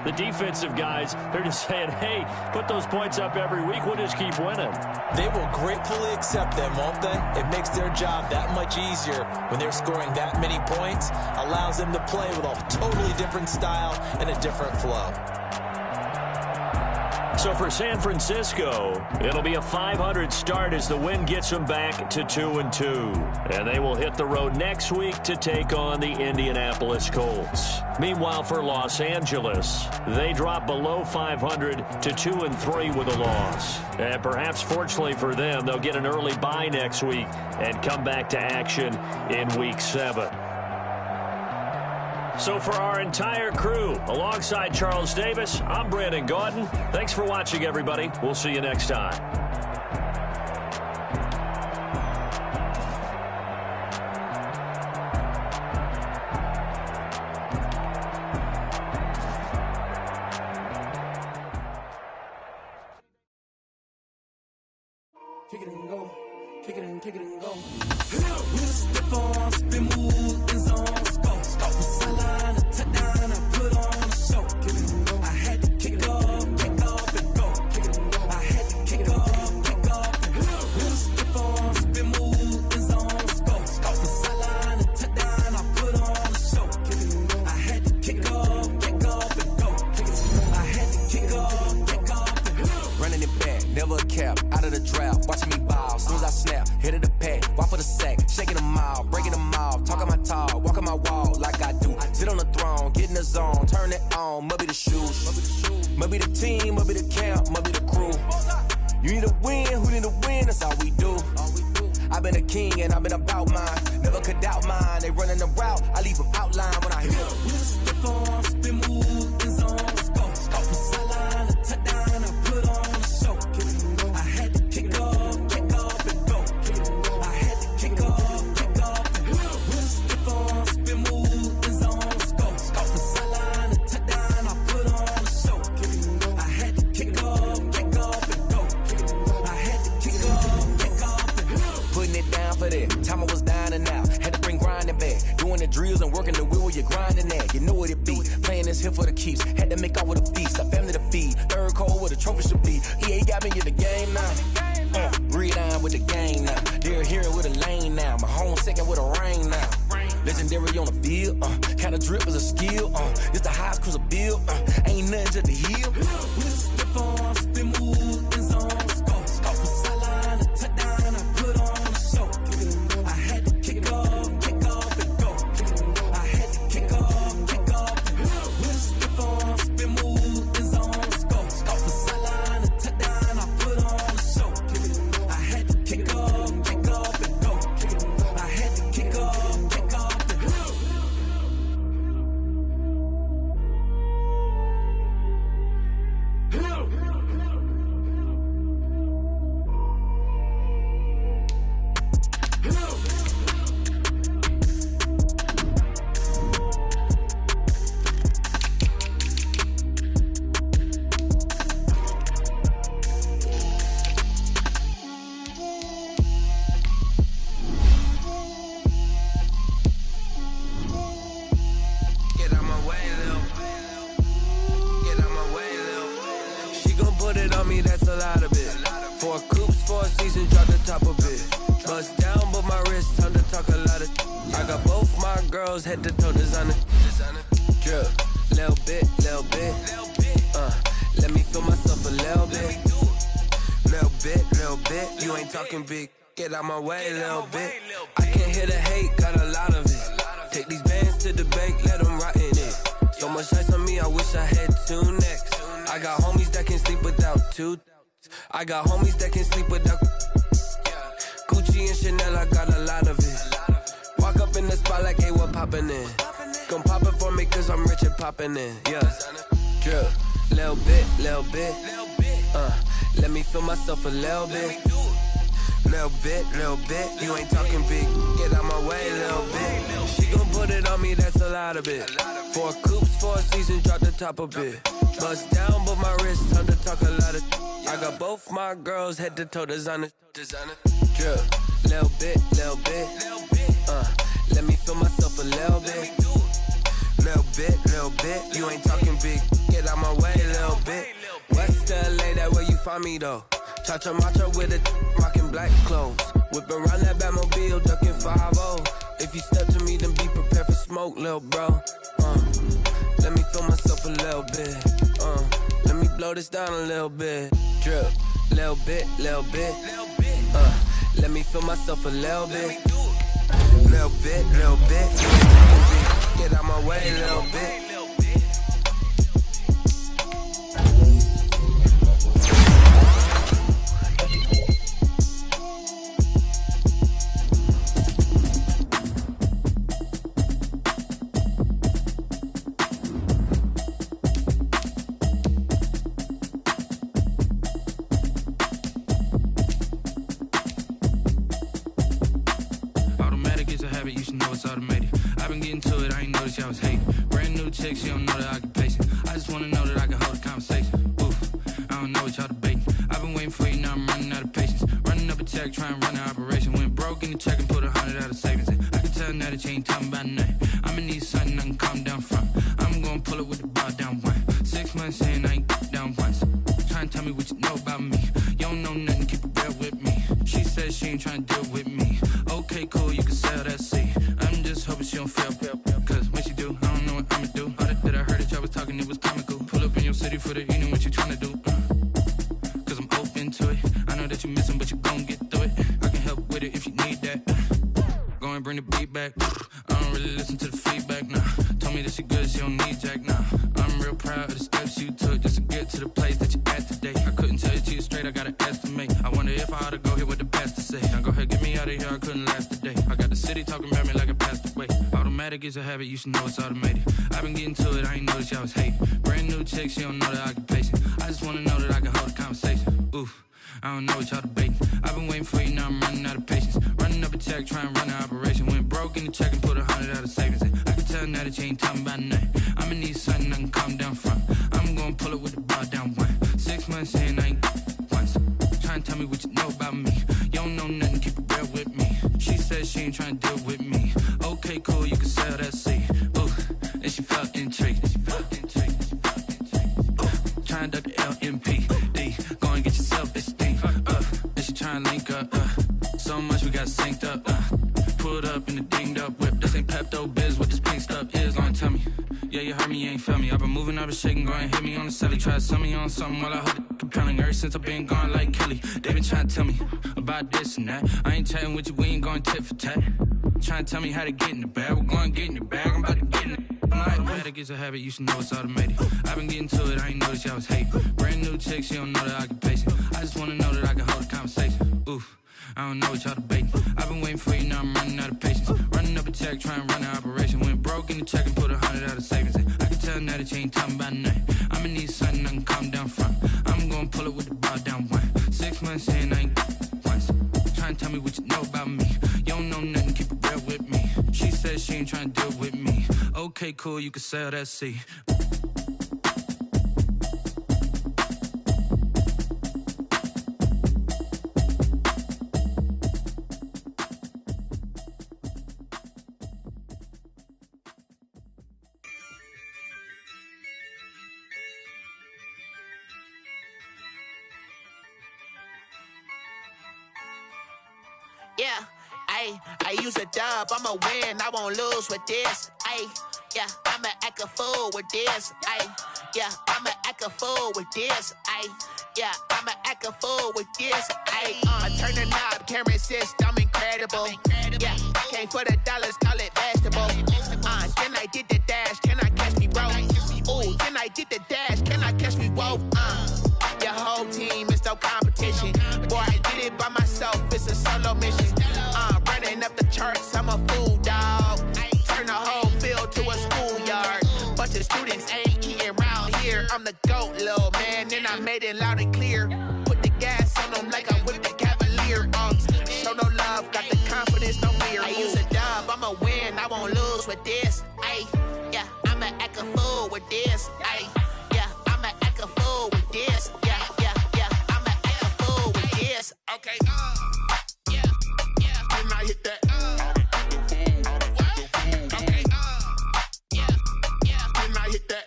the defensive guys, they're just saying, hey, put those points up every week. We'll just keep winning. They will gratefully accept them, won't they? It makes their job that much easier when they're scoring that many points. Allows them to play with a totally different style and a different flow. So for San Francisco, it'll be a .500 start as the win gets them back to 2-2. And they will hit the road next week to take on the Indianapolis Colts. Meanwhile, for Los Angeles, they drop below .500 to 2-3 with a loss. And perhaps fortunately for them, they'll get an early bye next week and come back to action in Week 7. So for our entire crew, alongside Charles Davis, I'm Brandon Gaudin. Thanks for watching, everybody. We'll see you next time. Kick it and go, kick it and kick it and go. With a stiff arm, spin move, in zone, go. Sideline, a touchdown, I put on a show. Kick it and go. I had to kick off and go. Kick it and go. I had to kick off and go. With a stiff arm, spin move, in zone, go. Sideline, a touchdown, I put on a show. Kick it and go. I had to kick off and go. Kick it and go. I had to kick off and go. Running it back, never a cap, out of the draft, watching me ball. Soon as I snap, hit of the pack, walk for the sack, shaking them all, breaking them off, talking my talk, walking my wall like I do. Sit on the throne, get in the zone, turn it on, must be the shoes, must be the team, must be the camp, must be the crew. You need a win, who need a win, that's all we do. I've been a king and I've been about mine, never could doubt mine. They running the route, I leave them outline when I hit them. With a stiff arm, spin move, in zone, go. From sideline to touchdown, I put on a show. I had to kick off and go. I had to kick off and go. With a stiff arm, spin move, in zone, go. From sideline to touchdown, I put on a show. I had to kick off and go. I had to kick off and go. Putting it down for that. Time I was down and out. Had to bring grinding back. Doing the drills and working the wheel where you're grinding at. You know what it be. Playing this here for the keeps. Had to make out with a feast. A family to feed. Third cold where the trophy should be. EA got me in the game now. Read on with the game now. They're here with a lane now. My home second with a rain now. Legendary on the field. Kind of drip is a skill. It's the highest cruiser bill. Ain't nothing to the heel. With a stiff arm, spin move, in zone, go. From sideline to touchdown, I put on a show. I had to kick off and go. I had to kick off and go. With a stiff arm, spin move, in zone, go. From sideline to touchdown, I put on a show. I had to kick off and go. I had to kick off and go. That's a lot of it. 4 coops, 4 seasons, drop the top of it. Bust down, but my wrist, time to talk a lot of. I got both my girls head to toe designer. Drip, little bit. Let me feel myself a little bit. Little bit. You ain't talking big. Get out my way, little bit. I can't hear the hate, got a lot of it. Take these bands to the bank, let them rot in it. So much ice on me, I wish I had 2 necks. I got homies that can sleep without 2. I got homies that can sleep without Gucci and Chanel, I got a lot of it. Walk up in the spot like, hey, what poppin' in? Gon' pop it for me cause I'm rich and poppin' in, yeah. Drip, little bit. Let me feel myself a little bit. Little bit. You ain't talking big. Get out my way, little bit. She gon' put it on me, that's a lot of it. 4 coops, 4 seasons, drop the top a bit. Bust down, but my wrist, time to talk a lot of. I got both my girls head to toe designer. Drip, little bit. Let me feel myself a little bit. Little bit. You ain't talking big. Get out my way, little bit. West LA, that where you find me though. Cha-cha macha with a rockin' black clothes. Whippin' around that Batmobile, duckin' 5-0. If you step to me, then be prepared for smoke, lil' bro. Let me feel myself a little bit. let me blow this down a little bit. Drip, little bit, little bit. Let me feel myself a little bit. Little bit, little bit. Get out my way a little bit. She don't know the occupation. I just wanna know that I can hold a conversation. Oof, I don't know what y'all debating. I've been waiting for you, now I'm running out of patience. Running up a check, trying to run an operation. Went broke in the check and put 100 out of savings in. I can tell now that you ain't talking about nothing. I'ma need something I can calm down from. I'm gonna pull it with the bar down one. 6 months in, I ain't down once. Trying to tell me what you know about me. You don't know nothing, keep it real with me. She said she ain't trying to deal with me. Okay, cool, you can sell that seat. I'm just hoping she don't feel. Cause when she do, I don't know what I'ma do. That I heard that y'all was talking, it was comical. Pull up in your city for the evening, what you tryna do? Cause I'm open to it. I know that you missing, but you gon' get through it. I can help with it if you need that. Go and bring the beat back. I don't really listen to the feedback, nah. Told me that she good, she don't need jack, nah. I'm real proud of the steps you took just to get to the place that you at today. I couldn't tell you to you straight, I gotta estimate. I wonder if I ought to go here with the best to say. Now go ahead, get me out of here, I couldn't last a day. I got the city talking about me like I passed away. Automatic is a habit, you should know it's automated. I've been getting to it, I ain't noticed y'all was hating. Brand new chick, she don't know the occupation. I just wanna know that I can hold a conversation. Oof, I don't know what y'all debating. I've been waiting for you, now I'm running out of patience. Running up a check, trying to run an operation. Went broke in the check and put 100 out of savings in. I can tell now that you ain't talking about nothing. I'ma need something I can calm down from. I'm gonna pull it with the bar down one. 6 months in, I ain't once. Trying to tell me what you know about me. You don't know nothing, keep it real with me. She said she ain't trying to deal with me. Okay, cool, you can sell that seat. Ooh, and she felt intrigued. Trying to duck the LMPD. Go and get yourself esteem. And she trying to link up. So much we got synced up. Pulled up in the dinged up whip. This ain't Pepto Biz, what this pink stuff is. Gonna tell me. Yeah, you heard me, you ain't felt me. I've been moving, I've been shaking, go and hit me on the celly. Try to sell me on something while I hold it compelling. Ever since I've been gone like Kelly. They been trying to tell me about this and that. I ain't chatting with you, we ain't going tit for tat. Trying to tell me how to get in the bag. We're going to get in your bag, I'm about to get in it. Automatic is a habit, you should know it's automated. I've been getting to it, I ain't noticed y'all was hating. Brand new chick, she don't know the occupation. I just wanna know that I can hold a conversation. Oof, I don't know what y'all debating. I've been waiting for you, now I'm running out of patience. Running up a check, trying to run an operation. Went broke in the check and put 100 out of savings in. I can tell now that you ain't talking about nothing. I'ma need something I can calm down from. I'm gonna pull it with the bar down one. 6 months in, I ain't once. Trying to tell me what you know about me. You don't know nothing, keep it real with me. She said she ain't trying to deal with me. Okay, cool, you can sell that seat. Yeah, I use a dub, I'ma win, I won't lose with this. Yeah, I'ma act a fool with this. Yeah, I'ma act a fool with this. Yeah, I'ma act a fool with this. I turn the knob, camera assist, I'm incredible. Yeah, came for the dollars, call it vegetable. Then I did the dash, can I catch me roll? Ooh, then I did the dash, can I catch me roll? Your whole team is no competition. Boy, I did it by myself, it's a solo mission. Running up the charts, I'm a fool, dog. Turn the whole field to a schoolyard. Bunch of students ain't eating round here. I'm the GOAT, little man, and I made it loud and clear. Put the gas on them like I'm with the Cavalier. Show no love, got the confidence, no fear. I use a dub, I'ma win, I won't lose with this. Yeah, I'ma act a fool with this. Yeah, I'ma act a fool with this. Yeah, I'ma act a fool with this. Okay, yeah, can I hit that? Okay, yeah, can I hit that?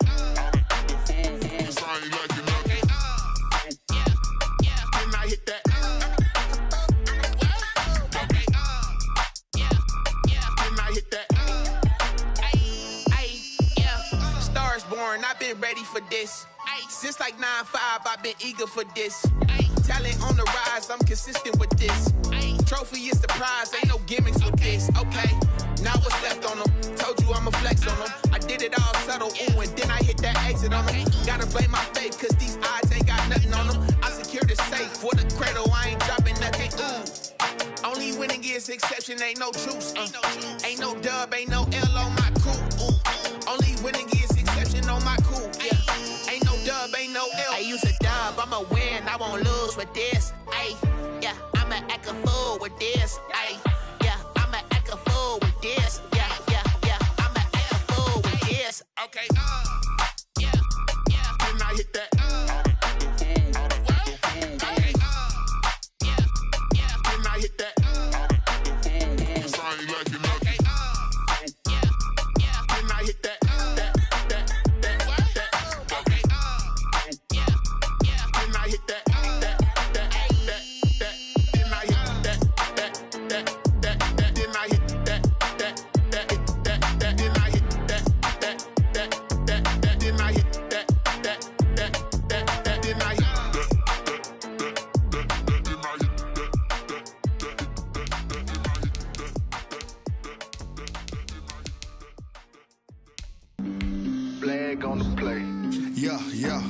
Cause I ain't like it, okay, yeah, can I hit that? Okay, yeah, can I hit that? Yeah, Stars born, I've been ready for this. Ay, since like 9-5, I've been eager for this. Ay, talent on the rise, I'm consistent with this. Ay, trophy is the prize, ain't no gimmicks with this. Okay, now what's left on them? Told you I'ma flex on them. I did it all subtle, ooh, and then I hit that exit on them. Gotta blame my faith, cause these odds ain't got nothing on them. I secured the safe for the cradle, I ain't dropping nothing, ooh. Only winning is exception, ain't no truce. Ain't no dub, ain't no L on my crew. Only winning is exception on my crew. Yeah. Ain't no dub, ain't no L. I use a dub, I'ma win, I won't lose with this. Ay, yeah, I'ma act a fool with this. Ay, yeah, I'ma act a fool with this. Yeah, yeah, yeah, I'ma act a fool with this. Okay, yeah, yeah. Can I hit that? Flag on the play. Yeah, yeah.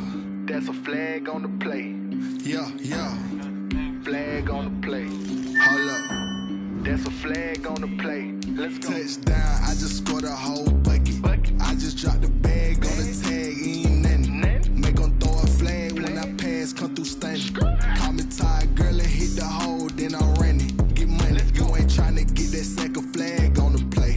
That's a flag on the play. Yeah, yeah. Flag on the play. Hold up. That's a flag on the play. Let's go. Touchdown, I just scored a whole bucket. I just dropped the bag on the tag, ain't nothing. Make them throw a flag when I pass, come through stunning. Call me tired, girl, and hit the hole, then I'm running. Get money, you ain't tryna get that second flag on the play.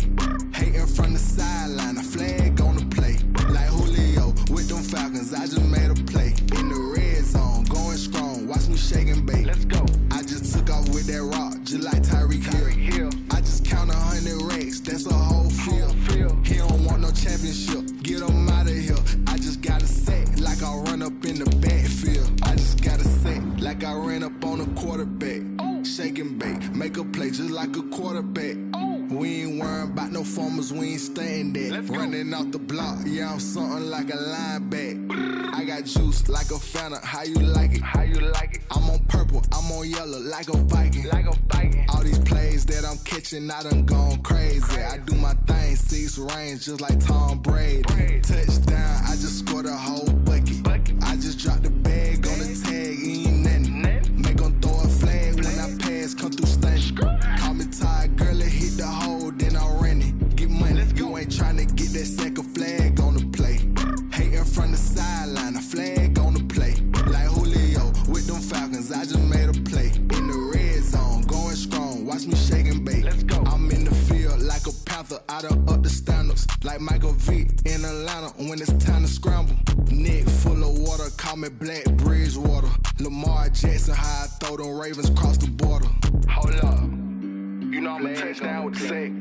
Hating from the sideline, a flag on the play. Like Julio with them Falcons, I just made a play. In the red zone, going strong, watch me shake and bake. Let's go. I just took off with that rock, just like Tyreek Hill. I just count 100 racks, that's a whole field. He don't want no championship, get him out of here. I just got a set, like I run up in the backfield. I just got a set, like I ran up on a quarterback. Shake and bake, make a play just like a quarterback. We ain't worrying about no formers, we ain't staying there. Running off the block, yeah, I'm something like a lineback. I got juice like a Fanta, how you like it? How you like it? I'm on purple, I'm on yellow, like a Viking. Like a Viking. All these plays that I'm catching, I done gone crazy. I do my thing, 6 range, just like Tom Brady. Touchdown, I just scored a whole bucket. I just dropped the bag on the tag, ain't nothing. Make them throw a flag when I pass, come through stunning. Call me tired, girl, and hit the hole, then I'm running. Get money, you ain't tryna get that second flag on the play. Hating from the sideline, a flag on the play. Like Julio with them Falcons, I just made a play. In the red zone, going strong, watch me shake and bake. Let's go. I'm in the field like a Panther, I done up the standards. Like Michael Vick in Atlanta when it's time to scramble. Neck full of water, call me Black Bridgewater. Lamar Jackson, how I throw them Ravens cross the border. Hold up. You know I'm a touchdown with the sack.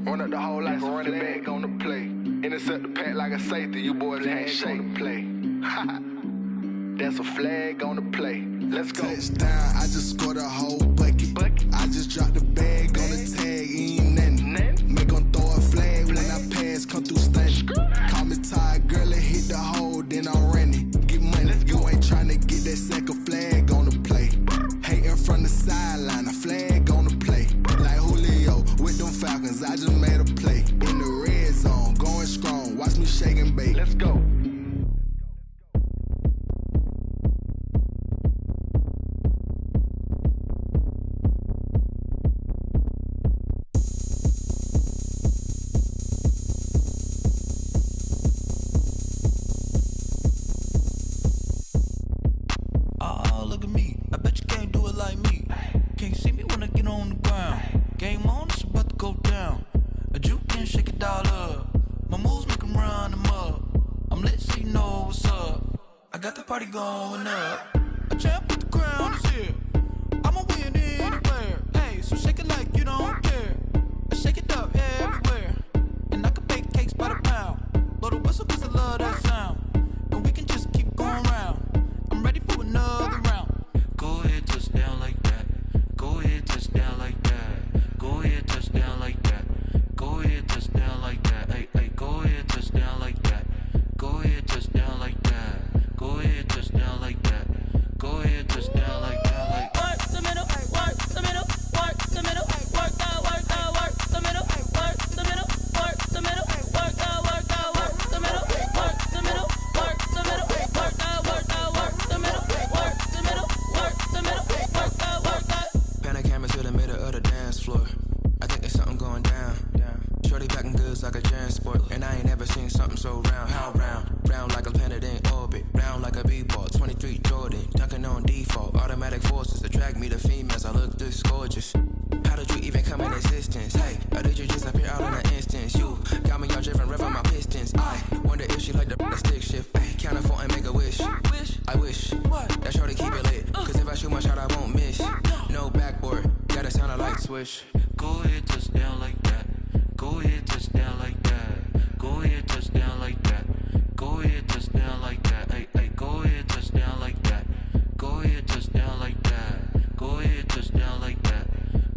Run up the hole like a running back on the play. Intercept the pack like a safety. You boys can't shake the play. That's a flag on the play. Let's go. Touchdown, I just scored a whole bucket. I just dropped the bag on the tag, ain't nothing. Make them throw a flag when I pass, come through stunning. Call me tired, girl, and hit the hole, then I'm running. Get money, you ain't tryna get that second flag on the play. Hating from the sideline, a flag on the play. Like Julio with them Falcons, I just made a play. In the red zone, going strong, watch me shake and bake. Let's go. Look at me, I bet you can't do it like me. Can't see me when I get on the ground. Game on, it's about to go down. A juke can shake it all up. My moves make them run them up. I'm lit so you know what's up. I got the party going up. A champ with the crown is here. I'ma win anywhere. Hey, so shake it like you don't care. I shake it up everywhere. And I can bake cakes by the pound. Blow the whistle cause I love that sound. And we can just keep going round. I'm ready for another round. Go ahead, touch down like that. Go ahead, touch down like that. Go ahead, touch down like that. Go ahead, touch down like that. Hey, hey, go ahead, touch down like that. Go ahead, touch down like that. something so round, how round? Round like a planet in orbit, round like a b-ball, 23 Jordan, dunking on default. Automatic forces attract me to females, I look this gorgeous. How did you even come in existence? Hey, or did you just appear all in an instance? You got me all driven, revving my pistons. I wonder if she like the stick shift. Ay, count it 4 and make a wish. I wish that shorty keep it lit. Cause if I shoot my shot, I won't miss. No backboard, gotta sound a light switch. Go ahead, touch down like that. Go ahead, touch down like that. Go ahead, touch down like that. Go ahead, touch down like that. Ay, ay, go ahead, touch down like that. Go ahead, touch down like that. Go ahead, touch down like that.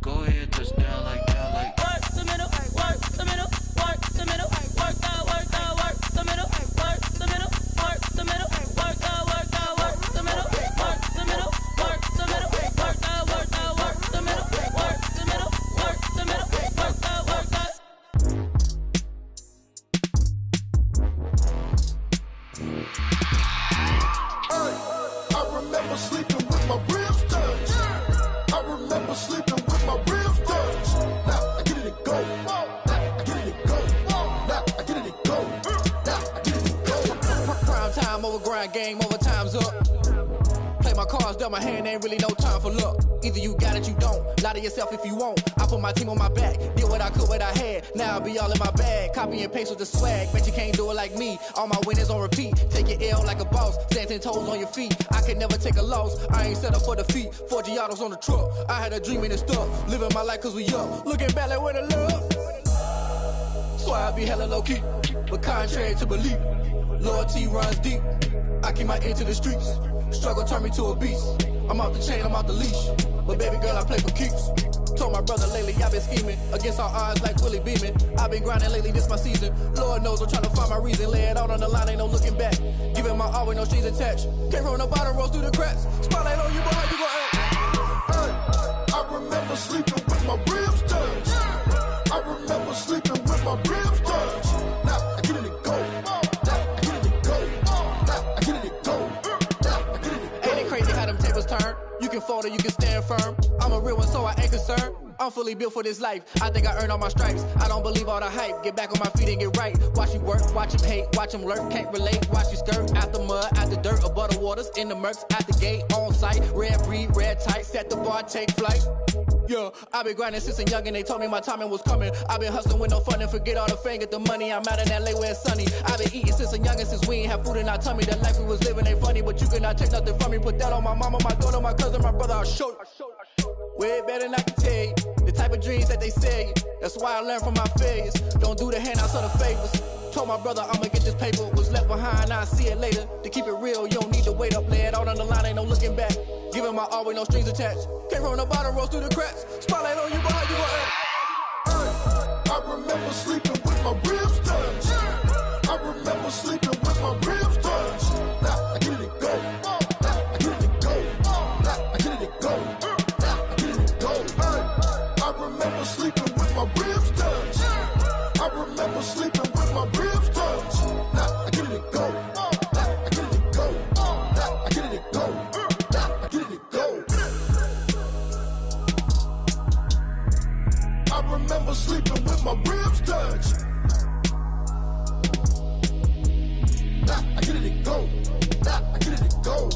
Go ahead, touch down like that. Like work the middle, work the middle, work the middle, work the middle, work the middle, work the middle, work the middle, work the middle, work the middle, work the middle, work the middle, work the middle, work the middle, work the. I remember sleeping with my ribs touched. I remember sleeping with my ribs touched. Now I get it and go. Now I get it and go. Now I get it and go. Now I get it and go. Prime time over grind game, overtime's up. Play my cards, dealt my hand, ain't really no time for luck. Either you got it, you don't. Lie to yourself if you won't. I put my team on my back, did what I could, what I had. Now I'll be all in my bag, copy and paste with the swag. Bet you can't do it like me. All my winners on repeat. Take your L like a boss, stand 10 toes on your feet. I can never take a loss. I ain't set up for defeat. 4 Giottos on the truck. I had a dream and it's stuck. Living my life cause we up. Looking back like where the love. So I be hella low key, but contrary to belief, loyalty runs deep. I keep my ear to the streets. Struggle turned me to a beast. I'm off the chain, I'm off the leash. But baby girl, I play for keeps. Told my brother lately, I've been scheming against all odds like Willie Beeman. I've been grinding lately, this my season. Lord knows I'm trying to find my reason. Lay it out on the line, ain't no looking back. Giving my all with no strings attached. Came from the bottom, rose through the cracks. Spotlight on you, boy, how you gon' act? I remember sleeping with my ribs touched. I remember sleeping with my ribs touched. Now I get it and go. Now I get it and go. Now I get it and go. Now I get it and go. Ain't it crazy how them tables turn? You can fold or you can stand firm. I'm a real one, so I ain't concerned. I'm fully built for this life. I think I earned all my stripes. I don't believe all the hype. Get back on my feet and get right. Watch you work, watch him hate, watch him lurk. Can't relate, watch you skirt. Out the mud, out the dirt, above the waters, in the murks, at the gate, on site. Red breed, red tight, set the bar, take flight. Yeah, I been grinding since a youngin', they told me my timing was coming. I been hustling with no fun and forget all the fame, get the money. I'm out in LA where it's sunny. I been eating since a youngin', since we ain't have food in our tummy. The life we was living ain't funny, but you cannot take nothing from me. Put that on my mama, my daughter, my cousin, my brother, I'll show you. Way better than I can tell you. The type of dreams that they sell you. That's why I learned from my failures. Don't do the handouts or the favors. Told my brother I'ma get this paper. Was left behind, I'll see it later. To keep it real, you don't need to wait up. Lay it out on the line, ain't no looking back. Giving my all with no strings attached. Came from the bottom, rose through the cracks. Spotlight on you, but how you gon' act? I remember sleeping with my ribs touched. I remember sleeping with my ribs touched. Now I get it and go. Now I get it and go. Now I get it and go. Now I get it and go. I remember sleeping with my ribs touched. I remember sleeping with my ribs touched. Now I get it and go. Now I get it and go. Now I get it and go. Now I get it and go. I remember sleeping with my ribs touched. Now I get it and go. Now I get it and go.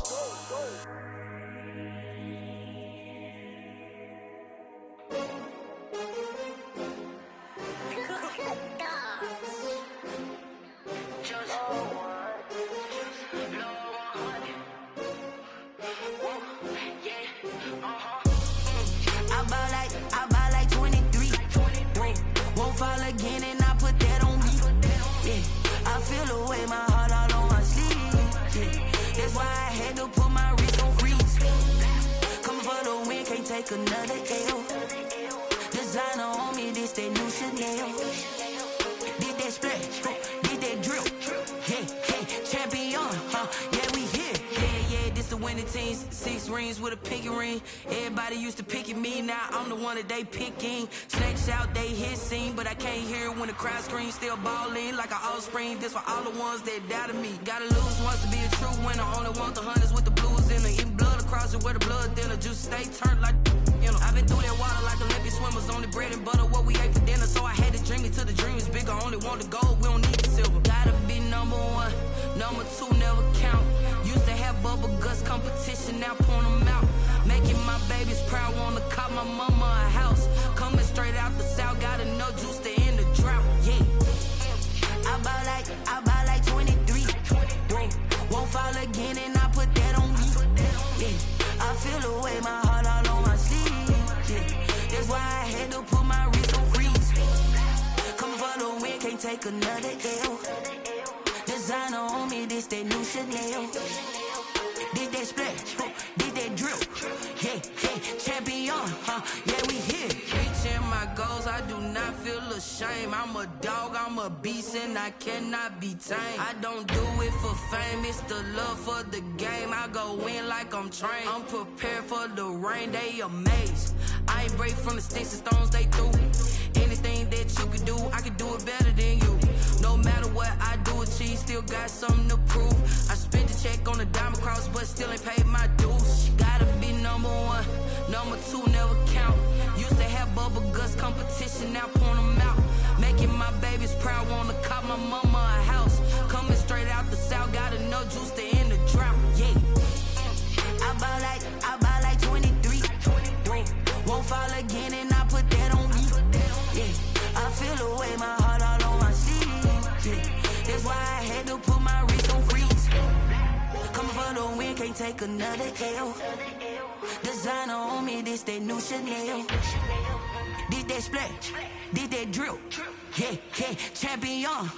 I buy like 23. Won't fall again and I put that on me. Yeah, I feel the way my heart all on my sleeve. Yeah, that's why I had to put my wrist on freeze. Coming for the win, can't take another L. Designer on me, this that new Chanel. Did that splash, did that drill. Yeah, champion, yeah, we here. Yeah, this the winning team. 6 rings with a pinky ring. Everybody used to pick at me, now I'm the one that they picking. Snakes out, they hit scene, but I can't hear it when the crowd screams. Still ballin' like an offspring. This for all the ones that doubted me. Gotta lose once to be a true winner. Only want the hunters with the blues in it. Eating blood across it where the blood thinner. Just stay turned like, you know. I've been through that water like Olympic swimmers. Only bread and butter what we ate for dinner. So I had to dream it till the dream is bigger. Only want the gold, we don't need the silver. Gotta Number 2 never count. Used to have bubble guts competition, now point them out. Making my babies proud, wanna cop my mama a house. Coming straight out the south, got enough juice to end the drought. Yeah. I buy like 23. Won't fall again and I put that on me. Yeah. I feel the way, my heart all on my sleeve. Yeah. That's why I had to put my wrist on freeze. Coming for the win, can't take another L. Designer on me, this that new Chanel. Did that splash, did that drill. Yeah, champion, yeah, we here. Reaching my goals, I do not feel ashamed. I'm a dog, I'm a beast, and I cannot be tamed. I don't do it for fame, it's the love for the game. I go in like I'm trained. I'm prepared for the rain, they amazed. I ain't break from the sticks and stones they threw. Anything that you can do, I can do it better than you. No matter what I do, achieve, still got something to prove. I spent the check on the diamond cross, but still ain't paid my dues. Gotta be number 1, number 2 never count. Used to have bubble guts competition, now point them out. Making my babies proud, wanna cop my mama a house. Coming straight out the south, got enough juice to end the drought. Yeah. I buy like 23. Won't fall again and I put that on me. Yeah. I feel the way, my heart all on my sleeve. Yeah. That's why I had to put my wrist on freeze. Coming for the win, can't take another L. Designer on me, this that new Chanel. Did that splash, did that drill. Yeah, champion,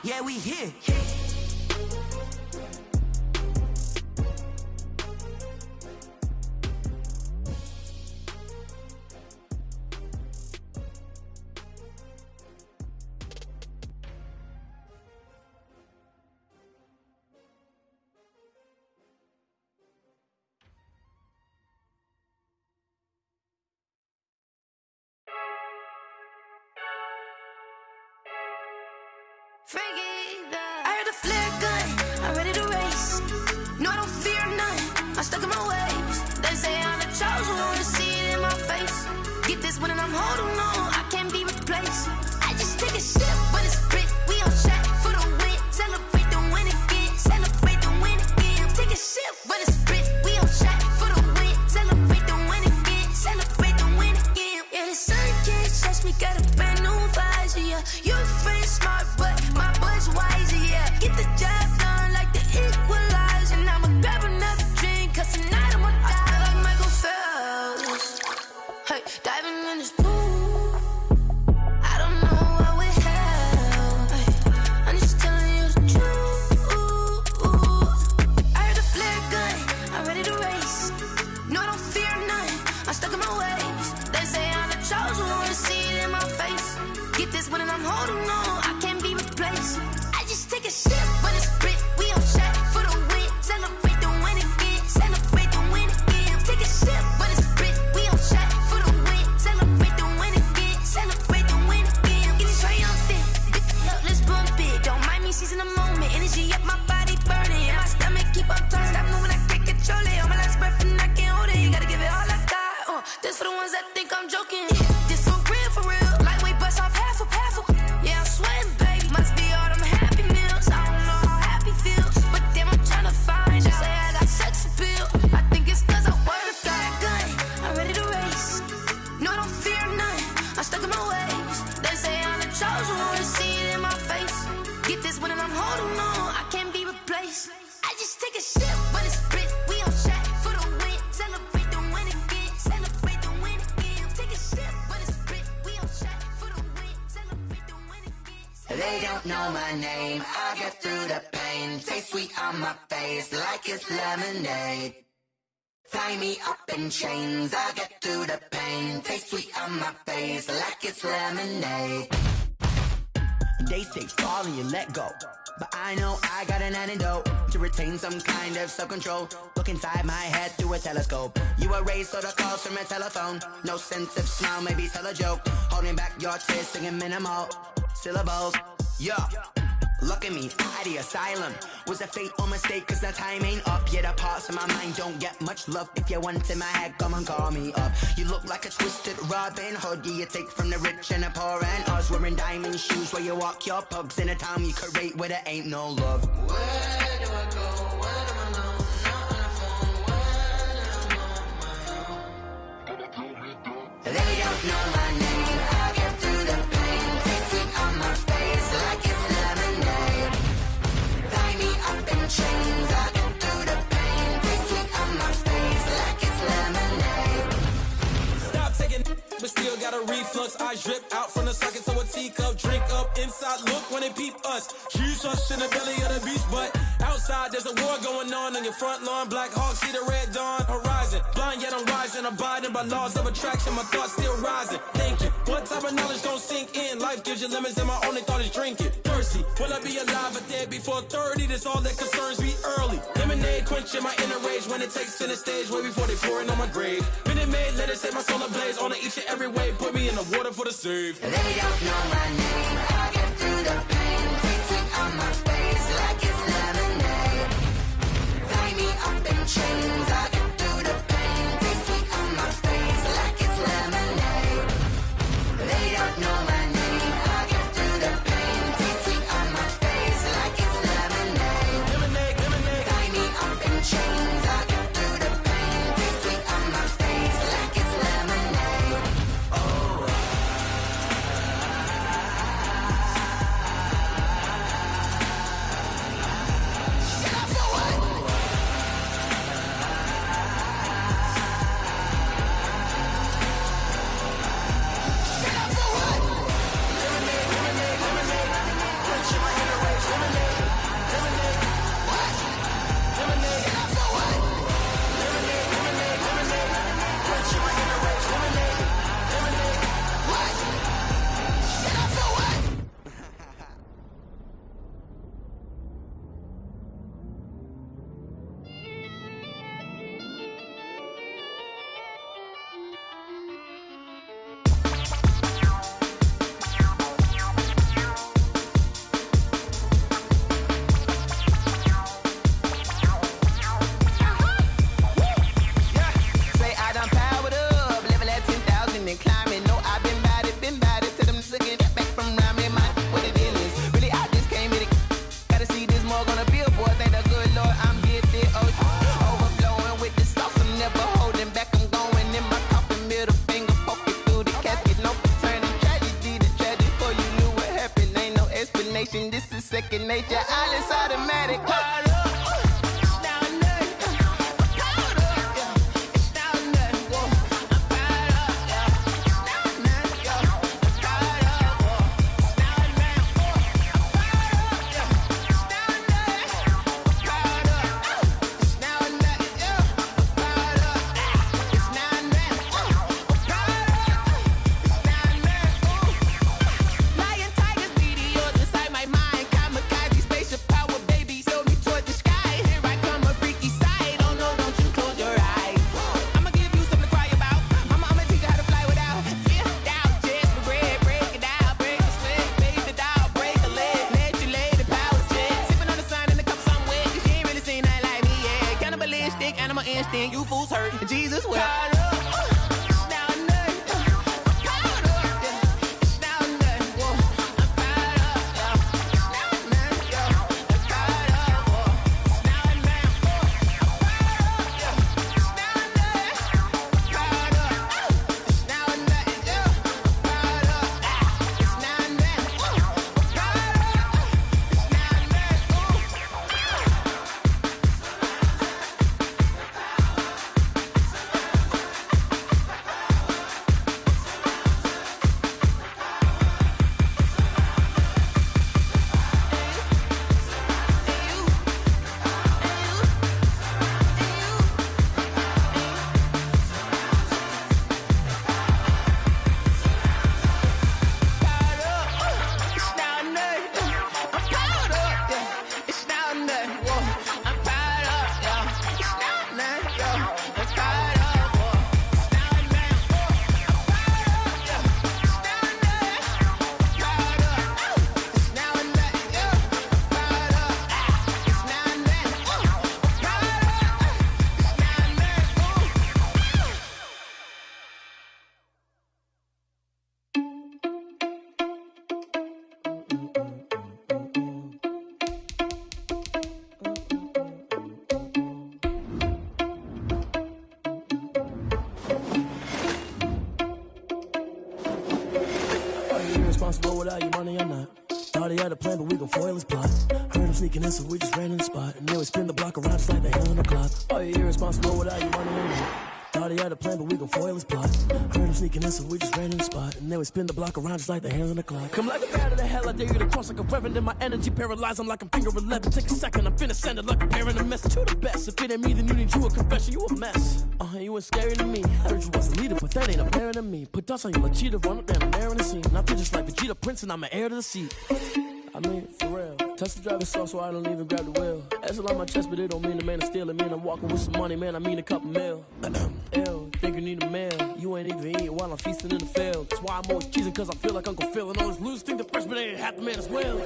yeah, we here. I heard a flare gun, I'm ready to race. No, I don't fear none, I'm stuck in my ways. They say I'm the chosen one, see it in my face. Get this one and I'm holding on, I can't be replaced. I just take a sip, but it's grit, we on track for the win. Celebrate the win again, celebrate the win again. Take a sip, but it's grit, we on track for the win. Celebrate the win again, celebrate the win again. Yeah, the sun can't touch me, got a brand new visor, yeah. Your friend smart, but my boy's wiser, yeah. Get the job done like the equalizer. And I'ma grab another drink, cause tonight I'ma die like Michael Phelps. Hey, diving in this pool, I don't know what we have. Hey, I'm just telling you the truth. I heard a flare gun, I'm ready to race. No, I don't fear none, I'm stuck in my ways. They say I'm the chosen one, see it in my face. Get this one and I'm holding on, I can't be replaced. I just take a sip, but it's grit, we on track for the win. Celebrate the win again, celebrate the win again. Take a sip, but it's grit, we on track for the win. Celebrate the win again, celebrate the win again. Get it triumphant, up, let's bump it. Don't mind me seizing the moment, energy up, my body burning. And my stomach keep on turning, stop moving, I can't control it. On my last breath and I can't hold it, you gotta give it all I got. This for the ones that think I'm joking. This for real, lightweight bust off half a. Yeah, I'm sweating, baby. Must be all them happy meals. I don't know how happy feels, but damn, I'm tryna find out. Say I got sex appeal. I think it's cause I wear a fire gun. I'm ready to race. No, I don't fear none. I'm stuck in my ways. They say I'm the chosen one, see it in my face. Get this one and I'm holding on, I can't be replaced. I just take a sip, but it's grit. We on track for the win. Celebrate the win again. Celebrate the win again. Take a sip, but it's grit. We on track for the win. Celebrate the win again. They don't know my name, I get through the pain. Taste sweet on my face like it's lemonade. Tie me up in chains, I get through the pain. Taste sweet on my face like it's lemonade. They say fall and you let go, but I know I got an antidote to retain some kind of self-control. Look inside my head through a telescope. You erase all the calls from a telephone. No sense of smile, maybe tell a joke. Holding back your tears, singing minimal syllables. Yeah, Look at me, out of the asylum. Was a fate or mistake, cause the time ain't up. Yet the parts of my mind don't get much love. If you want in my head, come and call me up. You look like a twisted Robin Hood. You take from the rich and the poor and us. Wearing diamond shoes where you walk your pugs. In a town you create where there ain't no love. Where do I go? Where am I now? Not on the phone. When I'm on my own. They don't know my name. I get through the pain. Taste sweet on my face like it's lemonade. Tie me up in chains. I get through the pain. Taste sweet on my face like it's lemonade. Stop taking, but still got a reflux. Eyes drip out from the socket to a teacup. Drink up inside, look when they peep us. Use us in the belly of the beast, but outside there's a war going on your front lawn. Black Hawk, see the red dawn horizon. Blind yet I'm rising, abiding by laws of attraction. My thoughts still rising. Thinking, what type of knowledge gon' sink in? Life gives you lemons and my only thought is drinking. Thirsty, will I be alive or dead before 30? That's all that concerns me early. Lemonade quenching my inner rage when it takes center stage way before they pour it on my grave. Minute Maid, let it set my soul ablaze on each and every way. Put me in the water for the save. They don't know my name. I get through the pain. Taste sweet on my face like it's lemonade. Tie me up in chains. I get through the pain. Taste sweet on my face like it's lemonade. They don't know my name. I get through the pain. Taste sweet on my face like it's lemonade. Lemonade, lemonade. Tie me up in chains. I get through the pain. Taste sweet on my face like it's lemonade. Oh. This is second nature, all is automatic. Lion, tigers, meteors inside my mind. Kamikaze, spaceship power, baby. Sold me toward the Irresponsible without your money or not. Thought he had a plan, but we gon' foil his plot. Heard him sneaking in, so we just ran in the spot. And then we spin the block around just like the hell on the clock. Are you irresponsible without your money or not? Thought he had a plan, but we gon' foil his plot. Heard him sneaking in, so we just ran in the spot. And then we spin the block around just like the hands on the clock. Come like a bat of the hell, I dare you to cross like a reverend. And my energy paralyzed, I'm like I'm finger 11. Take a second, I'm finna send it like a parent. A message, you the best. If it ain't me, then you need you a confession. You a mess. You ain't scary to me. Heard you was a leader, but that ain't apparent to me. Put dust on you like cheetah, run up, damn, I'm there in the scene. And I feel just like Vegeta Prince, and I'm an heir to the seat. I mean, for real. Touch the driver's soft, so I don't even grab the wheel. That's on my chest, but it don't mean the man is stealing. Man, I'm walking with some money, man, I mean a couple mil. Ew, think you need a meal. You ain't even eating while I'm feasting in the field. That's why I'm always cheesing, cause I feel like Uncle Phil. And all those losers think the freshman ain't half the man as well.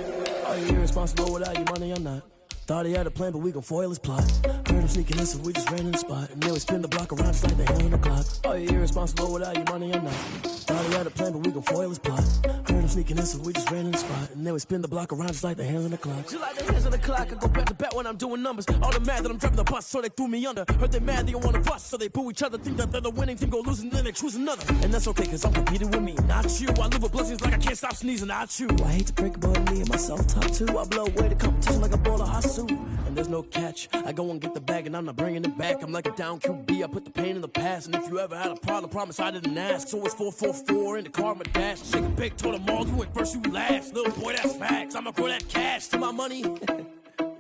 Are you irresponsible without your money or not? Thought he had a plan, but we gon' foil his plot. Heard him sneaking in, so we just ran in the spot. And then we spin the block around just like the hell on the clock. Are you irresponsible without your money or not? Thought he had a plan, but we gon' foil his plot. Heard him sneaking in, so we just ran in the spot. And then we spin the block around just like the hands on the clock. Just like the hands on the clock, I go back to back when I'm doing numbers. All the mad that I'm driving the bus, so they threw me under. Heard they mad, they don't wanna bust, so they boo each other. Think that they're the winning team, go losing, then they choose another. And that's okay, cause I'm competing with me, not you. I live with blessings like I can't stop sneezing, not you. I hate to break about me and my self-talk too. I blow away the competition like a ball of Hasu. And there's no catch. I go and get the bag and I'm not bringing it back. I'm like a down QB, I put the pain in the past. And if you ever had a problem, promise I didn't ask. So it's 444 in the car, my dash. Shake a big, told them all, you went first, you last. Little boy, that's facts. I'ma grow that cash to my money. You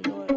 know what?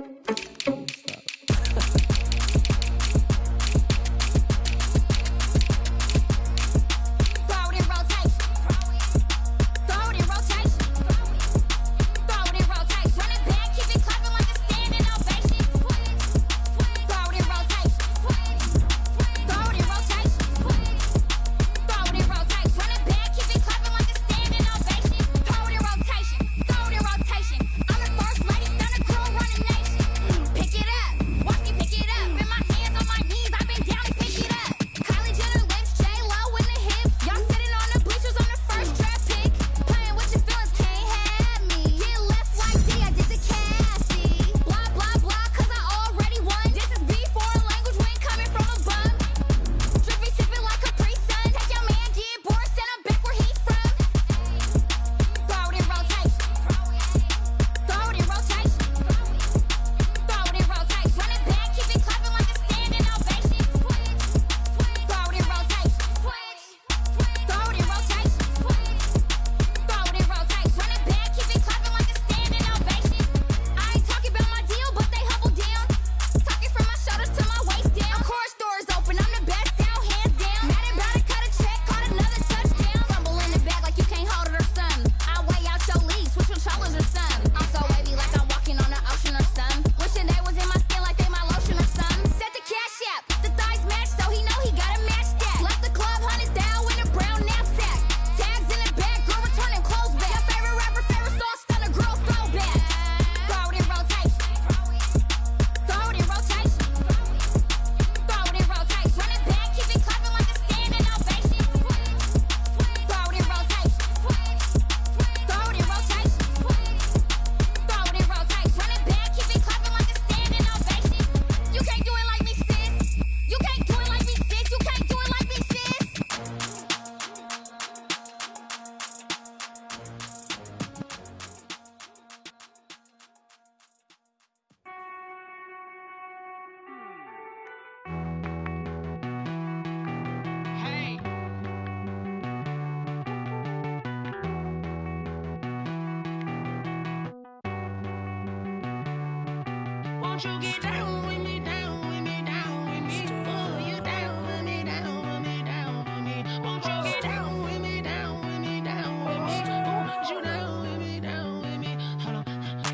Won't you get down with me, down with me, down with me? Oh, you down with me, down with me, down with me. Won't you get down with me, down with me, down with me? Oh, you down with me, down with me? Hold on.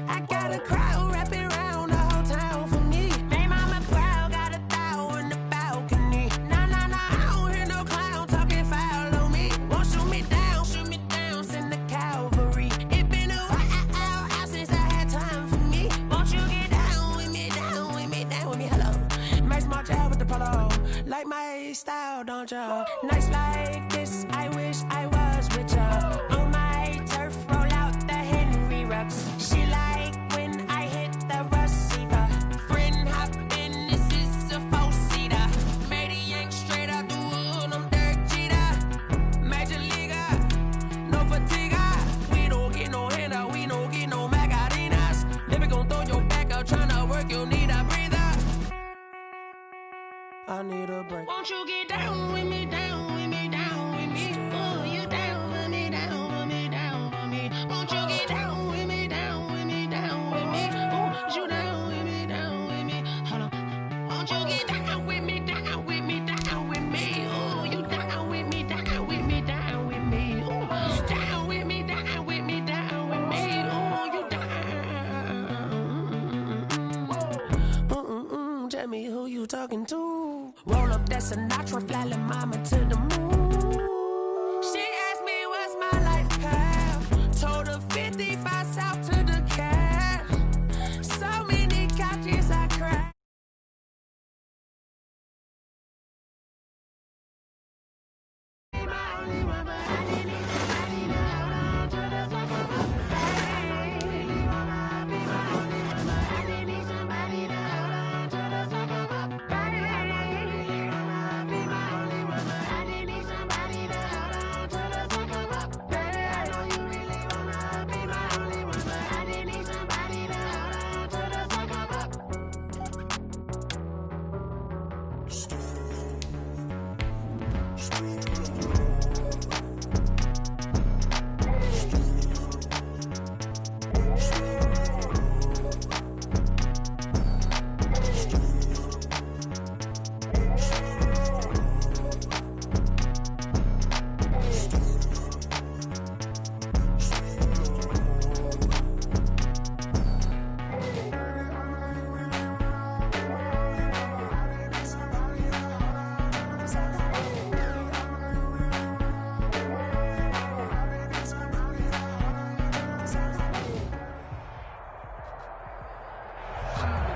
I got a crowd wrapping around the whole town for me. Name mama proud, got a thou in the balcony. Nah, I don't hear no clown talking foul on me. Won't shoot me down, send the cavalry. It been a while since I had time for me. Won't you get down with me, down with me, down with me? Hello. Max March out with the polo. Like my style, don't ya? Nights like this, I wish I was with ya. On my turf, roll out the Henry. that's Sinatra, flying mama to the moon. She asked me what's my life path. Told her 55 south to the cab. So many couches I cried.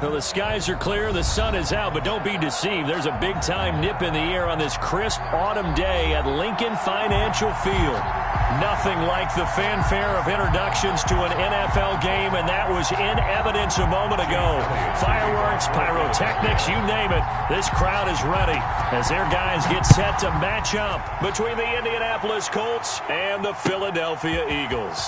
Well, the skies are clear, the sun is out, but don't be deceived. There's a big-time nip in the air on this crisp autumn day at Lincoln Financial Field. Nothing like the fanfare of introductions to an NFL game, and that was in evidence a moment ago. Fireworks, pyrotechnics, you name it. This crowd is ready as their guys get set to match up between the Indianapolis Colts and the Philadelphia Eagles.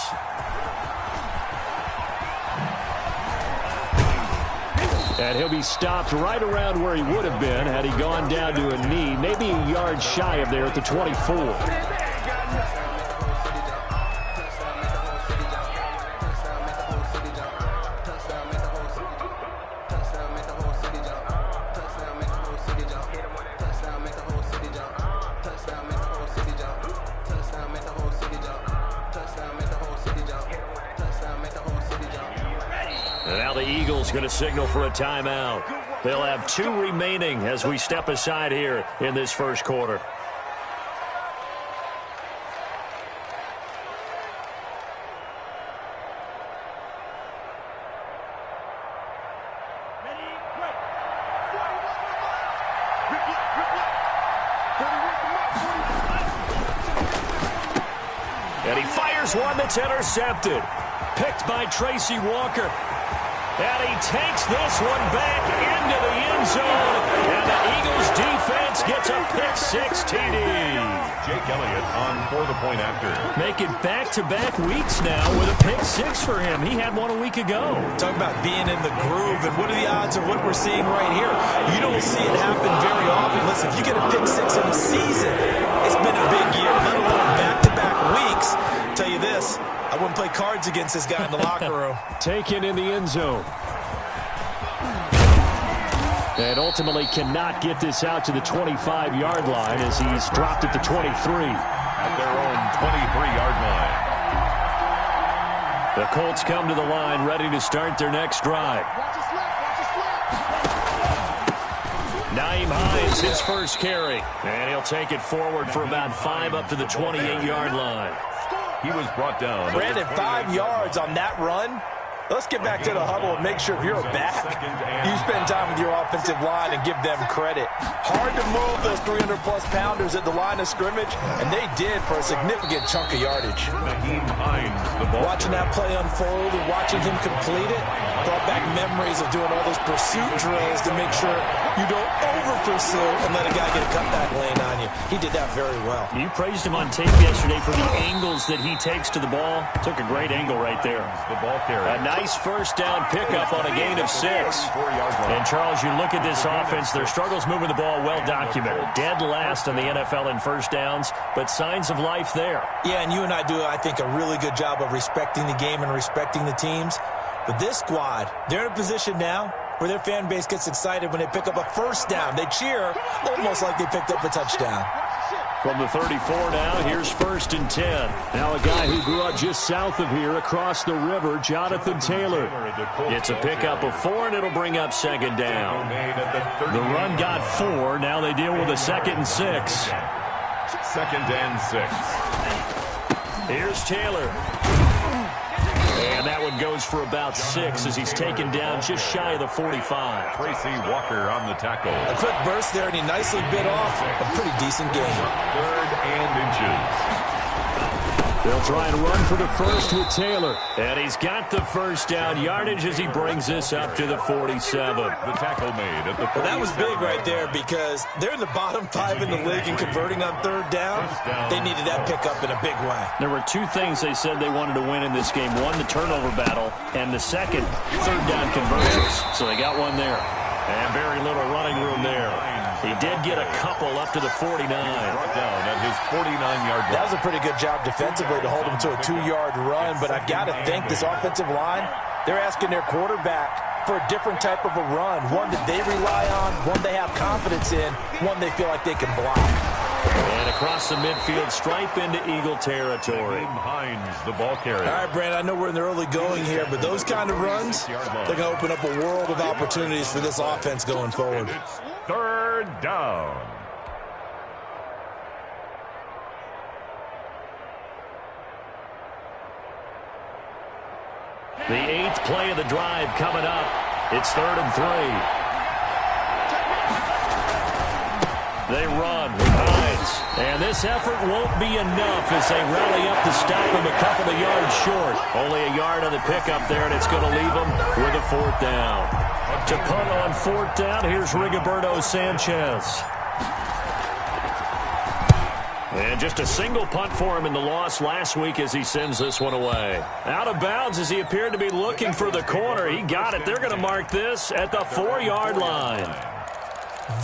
And he'll be stopped right around where he would have been had he gone down to a knee, maybe a yard shy of there at the 24. Going to signal for a timeout. They'll have 2 remaining as we step aside here in this first quarter. And he fires one that's intercepted. Picked by Tracy Walker. And he takes this one back into the end zone. And the Eagles defense gets a pick-6 TD. Jake Elliott on for the point after. Making back-to-back weeks now with a pick-6 for him. He had one a week ago. Talk about being in the groove, and what are the odds of what we're seeing right here? You don't see it happen very often. Listen, if you get a pick-6 in a season, it's been a big year, let alone back-to-back weeks. I'll tell you this, I wouldn't play cards against this guy in the locker room. Taken in the end zone. And ultimately cannot get this out to the 25-yard line as he's dropped at the 23. At their own 23-yard line. The Colts come to the line ready to start their next drive. Nyheim Hines, his first carry. And he'll take it forward for about 5 up to the 28-yard line. He was brought down. Brandon, 5 yards on that run. Let's get back to the huddle and make sure if you're back, you spend time with your offensive line and give them credit. Hard to move those 300-plus pounders at the line of scrimmage, and they did for a significant chunk of yardage. Nyheim Hines, the ball. Watching that play unfold and watching him complete it brought back memories of doing all those pursuit drills to make sure you don't over-pursue and let a guy get a cutback lane on you. He did that very well. You praised him on tape yesterday for the angles that he takes to the ball. Took a great angle right there. The ball carry. A nice first down pickup on a gain of 6. And, Charles, you look at this offense, their struggles moving the ball well documented. Dead last in the NFL in first downs, but signs of life there. Yeah, and you and I do, I think, a really good job of respecting the game and respecting the teams. But this squad, they're in a position now where their fan base gets excited when they pick up a first down. They cheer almost like they picked up a touchdown. From the 34 now, here's 1st and 10. Now a guy who grew up just south of here across the river, Jonathan Taylor. It's a pickup of 4, and it'll bring up 2nd down. The run got 4. Now they deal with a 2nd and 6. 2nd and 6. Here's Taylor. And that one goes for about 6 as he's taken down just shy of the 45. Tracy Walker on the tackle. A quick burst there, and he nicely bit off a pretty decent game. 3rd and inches. They'll try and run for the first with Taylor. And he's got the 1st down yardage as he brings this up to the 47. The tackle made at the 47. Well, that was big right there because they're in the bottom 5 in the league and converting on 3rd down. They needed that pickup in a big way. There were 2 things they said they wanted to win in this game. One, the turnover battle, and the second, 3rd down conversions. So they got one there. And very little running room there. He did get a couple up to the 49. Brought down at his 49-yard line. That was a pretty good job defensively to hold him to a 2-yard run, but I've got to think this offensive line, they're asking their quarterback for a different type of a run, one that they rely on, one they have confidence in, one they feel like they can block. And across the midfield stripe into Eagle territory. Hines, the ball carrier. All right, Brandon, I know we're in the early going here, but those kind of runs, they're going to open up a world of opportunities for this offense going forward. It's 3rd down. The 8th play of the drive coming up. It's 3rd and 3. They run with Hines. And this effort won't be enough as they rally up to stop him a couple of yards short. Only a yard on the pickup there, and it's going to leave them with a 4th down. To punt on 4th down, here's Rigoberto Sanchez. And just a single punt for him in the loss last week as he sends this one away. Out of bounds as he appeared to be looking for the corner. He got it. They're going to mark this at the 4-yard line.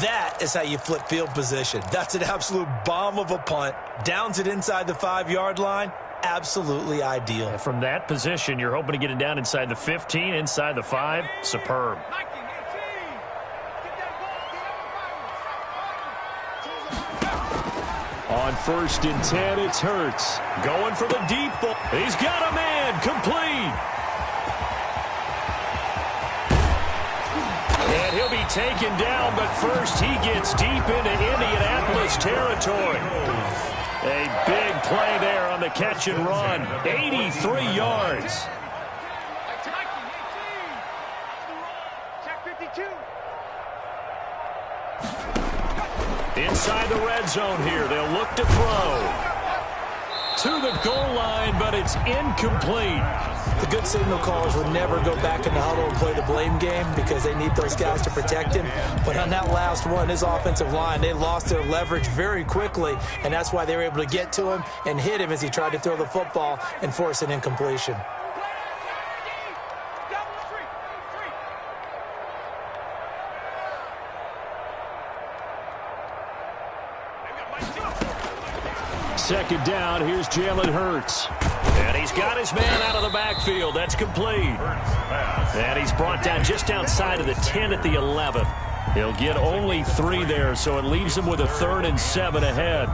That is how you flip field position. That's an absolute bomb of a punt. Downs it inside the 5-yard line. Absolutely ideal. And from that position, you're hoping to get it down inside the 15, inside the 5. Superb. On 1st and 10, it's Hurts. Going for the deep ball. He's got a man. Complete. And he'll be taken down, but first he gets deep into Indianapolis territory. A big play there on the catch and run. 83 yards. Inside the red zone here. They'll look to throw. To the goal line, but it's incomplete. The good signal callers would never go back in the huddle and play the blame game because they need those guys to protect him. But on that last one, his offensive line, they lost their leverage very quickly, and that's why they were able to get to him and hit him as he tried to throw the football and force an incompletion. Second down, here's Jalen Hurts. And he's got his man out of the backfield. That's complete. And he's brought down just outside of the 10 at the 11. He'll get only 3 there, so it leaves him with a 3rd and 7 ahead.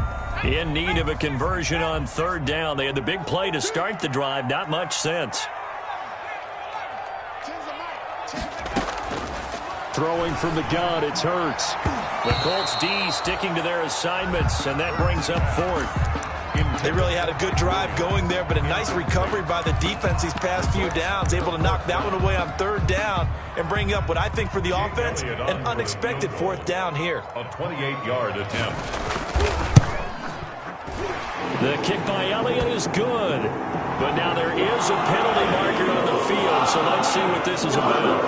In need of a conversion on 3rd down. They had the big play to start the drive. Not much sense. Throwing from the gun, it's Hurts. The Colts D sticking to their assignments, and that brings up 4th. They really had a good drive going there, but a nice recovery by the defense these past few downs, able to knock that one away on 3rd down and bring up what I think for the offense, an unexpected 4th down here. A 28-yard attempt. The kick by Elliott is good, but now there is a penalty marker on the field, so let's see what this is about.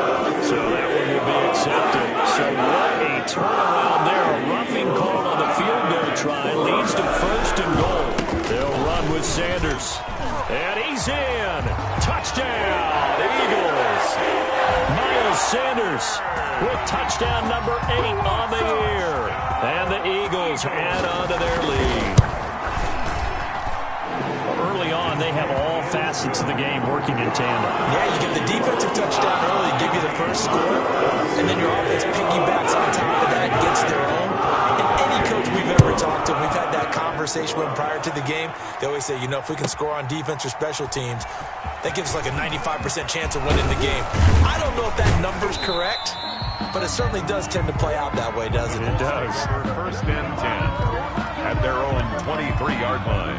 So that one will be accepted. So what a turnaround there. A roughing call on the field goal try leads to 1st and goal. They'll run with Sanders. And he's in. Touchdown, Eagles. Miles Sanders with touchdown number 8 on the year. And the Eagles add on to their lead. Early on, they have all facets of the game working in tandem. Yeah, you get the defensive touchdown early, give you the first score, and then your offense piggybacks on top of that, gets their own. And any coach we've ever talked to, we've had that conversation with them prior to the game. They always say, you know, if we can score on defense or special teams, that gives us like a 95% chance of winning the game. I don't know if that number's correct, but it certainly does tend to play out that way, doesn't it? It does. First and 10 at their own 23-yard line.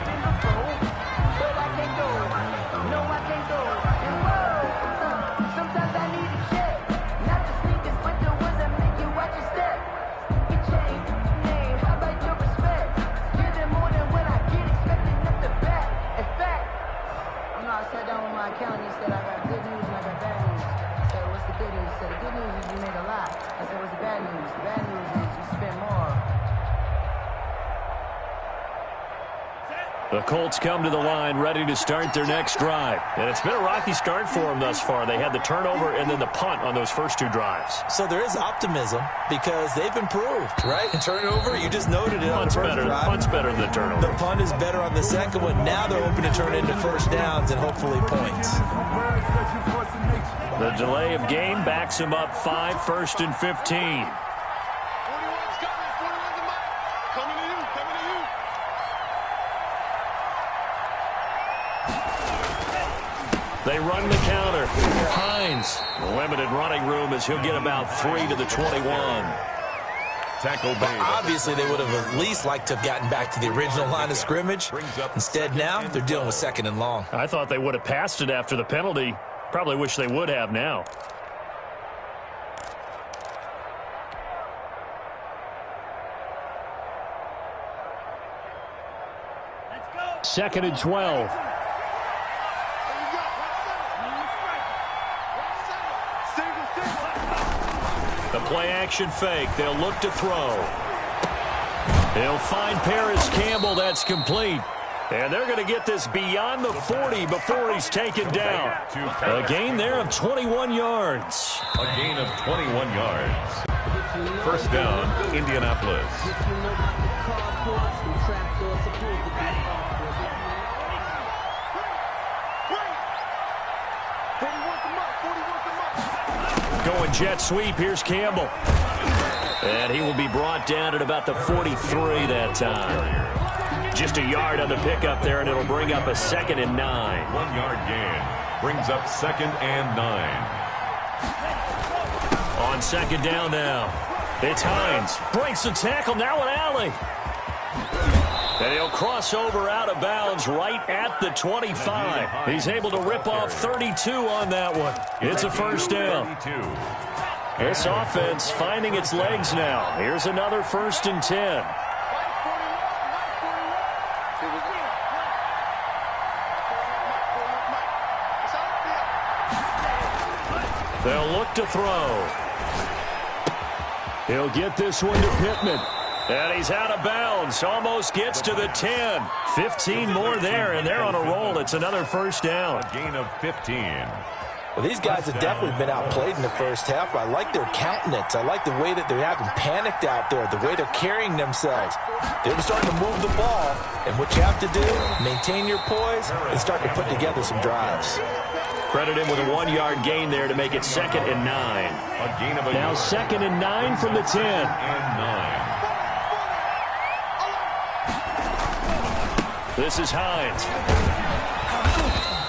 The Colts come to the line ready to start their next drive. And it's been a rocky start for them thus far. They had the turnover and then the punt on those first two drives. So there is optimism because they've improved, right? And turnover, you just noted it on the first drive. Punt's better than the turnover. The punt is better on the second one. Now they're hoping to turn it into first downs and hopefully points. The delay of game backs him up 5, 1st and 15. They run the counter. Hines, limited running room as he'll get about 3 to the 21. Tackle made. Obviously, they would have at least liked to have gotten back to the original line of scrimmage. Instead, now they're dealing with 2nd and long. I thought they would have passed it after the penalty. Probably wish they would have now. Let's go. 2nd and 12. The play-action fake. They'll look to throw. They'll find Paris Campbell. That's complete. And they're going to get this beyond the 40 before he's taken down. A gain there of 21 yards. A gain of 21 yards. First down, Indianapolis. Going jet sweep. Here's Campbell. And he will be brought down at about the 43 that time. Just a yard on the pickup there, and it'll bring up a 2nd and 9. 1-yard gain. Brings up 2nd and 9. On 2nd down now. It's Hines. Breaks the tackle. Now an alley. And he'll cross over out of bounds right at the 25. He's able to rip off 32 on that one. It's a first down. This offense finding its legs now. Here's another 1st and 10. They'll look to throw. He'll get this one to Pittman. And he's out of bounds. Almost gets to the 10. 15 more there, and they're on a roll. It's another first down. A gain of 15. Well, these guys have definitely been outplayed in the first half. I like their countenance. I like the way that they're having panicked out there, the way they're carrying themselves. They're starting to move the ball, and what you have to do, maintain your poise and start to put together some drives. Credit him with a 1-yard gain there to make it 2nd and 9. A gain of a now 2nd and 9 from the 10. And 9. This is Hines.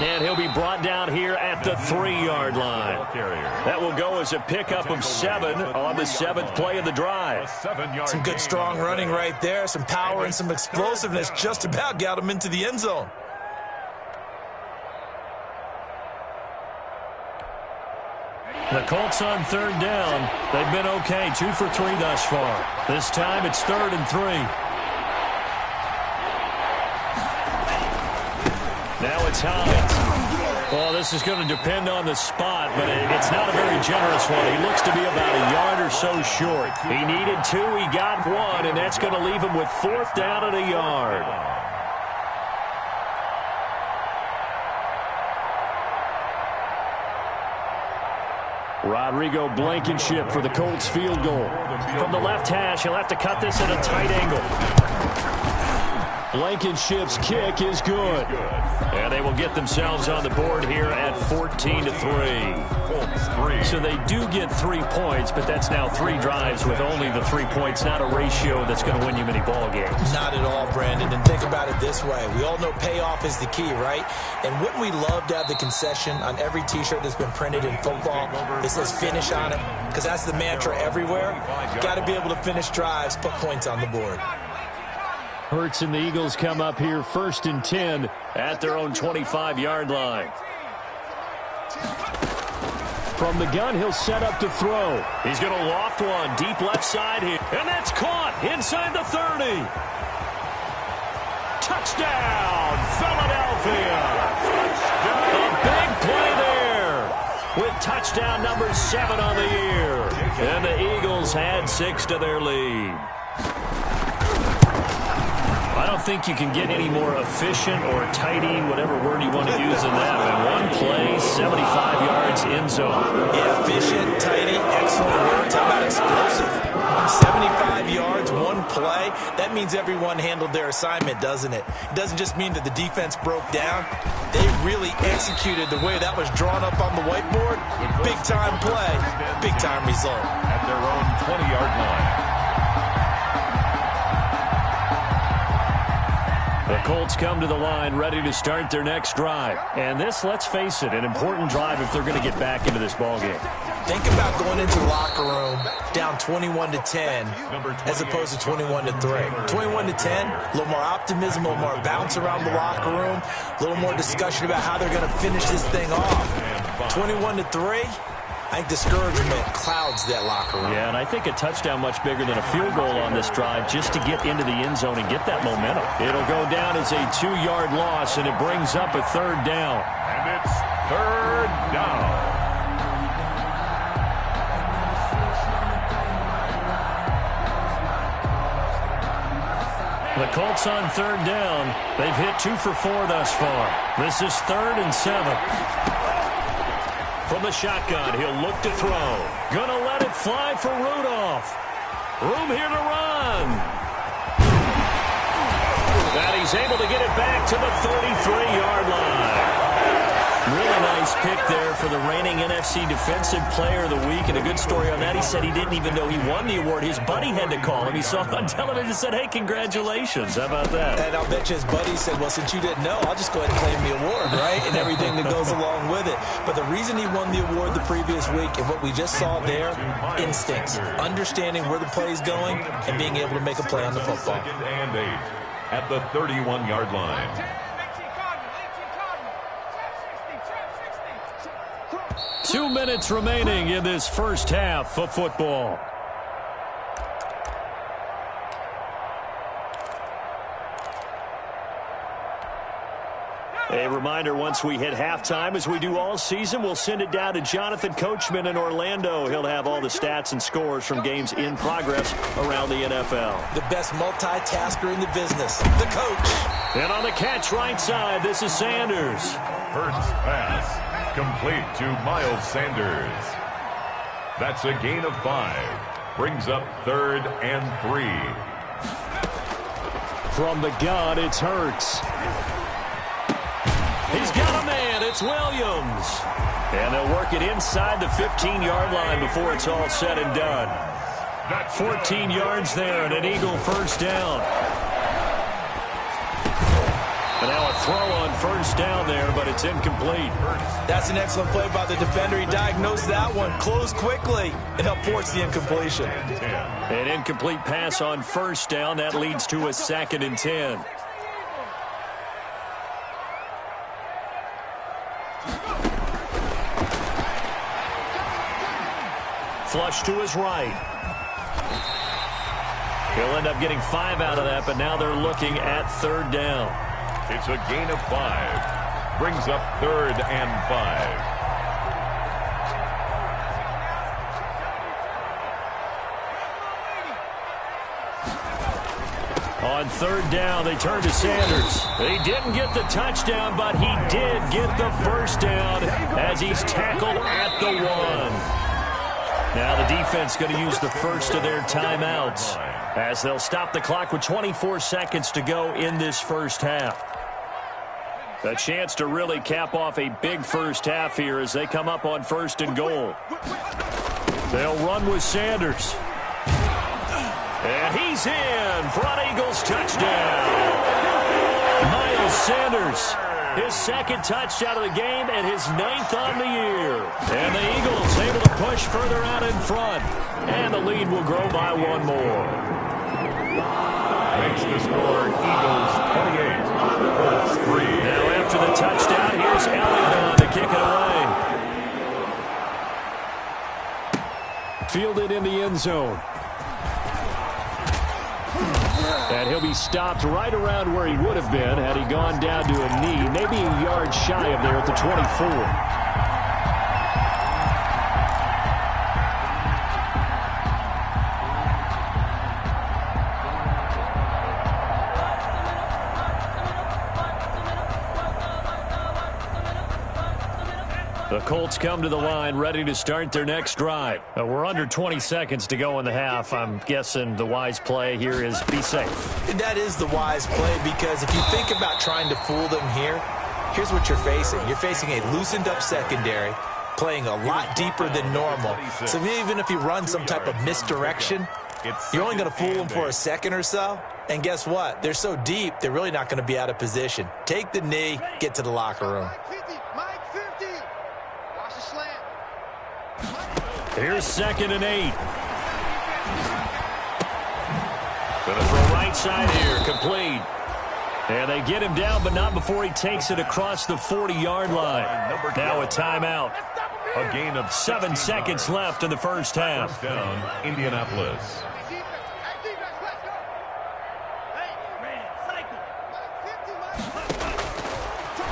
And he'll be brought down here at the 3-yard line. That will go as a pickup of 7 on the 7th play of the drive. Some good strong running right there. Some power and some explosiveness just about got him into the end zone. The Colts on 3rd down. They've been okay. 2 for 3 thus far. This time it's 3rd and 3. Now it's Hines. Well, this is going to depend on the spot, but it's not a very generous one. He looks to be about a yard or so short. He needed 2. He got 1, and that's going to leave him with 4th down at a yard. Rodrigo Blankenship for the Colts field goal. From the left hash, he'll have to cut this at a tight angle. Blankenship's kick is good. And they will get themselves on the board here at 14-3. So they do get 3 points, but that's now 3 drives with only the 3 points. Not a ratio that's going to win you many ball games. Not at all, Brandon. And think about it this way. We all know payoff is the key, right? And wouldn't we love to have the concession on every T-shirt that's been printed in football that says finish on it? Because that's the mantra everywhere. Got to be able to finish drives, put points on the board. Hurts and the Eagles come up here 1st and 10 at their own 25-yard line. From the gun, he'll set up to throw. He's going to loft one deep left side here. And that's caught inside the 30. Touchdown, Philadelphia. A big play there with touchdown number 7 on the year. And the Eagles had 6 to their lead. I don't think you can get any more efficient or tidy, whatever word you want to use in that. In one play, 75 yards in zone. Yeah, efficient, tidy, excellent words. How about explosive? 75 yards, one play. That means everyone handled their assignment, doesn't it? It doesn't just mean that the defense broke down. They really executed the way that was drawn up on the whiteboard. Big-time play, big-time result. At their own 20-yard line. The Colts come to the line ready to start their next drive. And this, let's face it, an important drive if they're going to get back into this ballgame. Think about going into the locker room down 21-10 as opposed to 21-3. 21-10, a little more optimism, a little more bounce around the locker room, a little more discussion about how they're going to finish this thing off. 21-3, I think discouragement clouds that locker room. Yeah, and I think a touchdown much bigger than a field goal on this drive just to get into the end zone and get that momentum. It'll go down as a 2-yard loss, and it brings up a 3rd down. And it's 3rd down. The Colts on 3rd down. They've hit 2 for 4 thus far. This is 3rd and 7. From the shotgun, he'll look to throw. Gonna let it fly for Rudolph. Room here to run. And he's able to get it back to the 33-yard line. Really nice pick there for the reigning NFC Defensive Player of the Week. And a good story on that, he said he didn't even know he won the award. His buddy had to call him. He saw it on television and said, hey, congratulations. How about that? And I'll bet you his buddy said, well, since you didn't know, I'll just go ahead and claim the award, right? And everything that goes along with it. But the reason he won the award the previous week and what we just saw there, instincts. Understanding where the play is going and being able to make a play on the football. 2nd and 8 at the 31-yard line. 2 minutes remaining in this first half of football. A reminder, once we hit halftime, as we do all season, we'll send it down to Jonathan Coachman in Orlando. He'll have all the stats and scores from games in progress around the NFL. The best multitasker in the business, the coach. And on the catch right side, this is Sanders. Hurts pass complete to Miles Sanders. That's a gain of 5. Brings up 3rd and 3. From the gun, it's Hurts. He's got a man. It's Williams. And they'll work it inside the 15-yard line before it's all said and done. 14 yards there and an Eagle 1st down. And now a throw on 1st down there, but it's incomplete. That's an excellent play by the defender. He diagnosed that one, closed quickly, and helped force the incompletion. An incomplete pass on 1st down. That leads to a 2nd and 10. Flush to his right. He'll end up getting 5 out of that, but now they're looking at 3rd down. It's a gain of 5. Brings up 3rd and 5. On 3rd down, they turn to Sanders. He didn't get the touchdown, but he did get the 1st down as he's tackled at the 1. Now the defense going to use the first of their timeouts. as they'll stop the clock with 24 seconds to go in this first half. A chance to really cap off a big first half here as they come up on 1st and goal. They'll run with Sanders. And he's in for an Eagles touchdown. Miles Sanders, his 2nd touchdown of the game and his 9th on the year. And the Eagles able to push further out in front. And the lead will grow by 1 more. Makes the score Eagles 28, Colts 3. Now after the touchdown, here's Elliott to kick it away. Fielded in the end zone. And he'll be stopped right around where he would have been had he gone down to a knee, maybe a yard shy of there at the 24. The Colts come to the line ready to start their next drive. We're under 20 seconds to go in the half. I'm guessing the wise play here is be safe. That is the wise play because if you think about trying to fool them here, here's what you're facing. You're facing a loosened up secondary, playing a lot deeper than normal. So even if you run some type of misdirection, you're only going to fool them for a second or so. And guess what? They're so deep, they're really not going to be out of position. Take the knee, get to the locker room. Here's 2nd and 8. Gonna throw right side here, complete. And they get him down, but not before he takes it across the 40-yard line. Now a timeout. A gain of 7 seconds left in the first half. First down, Indianapolis.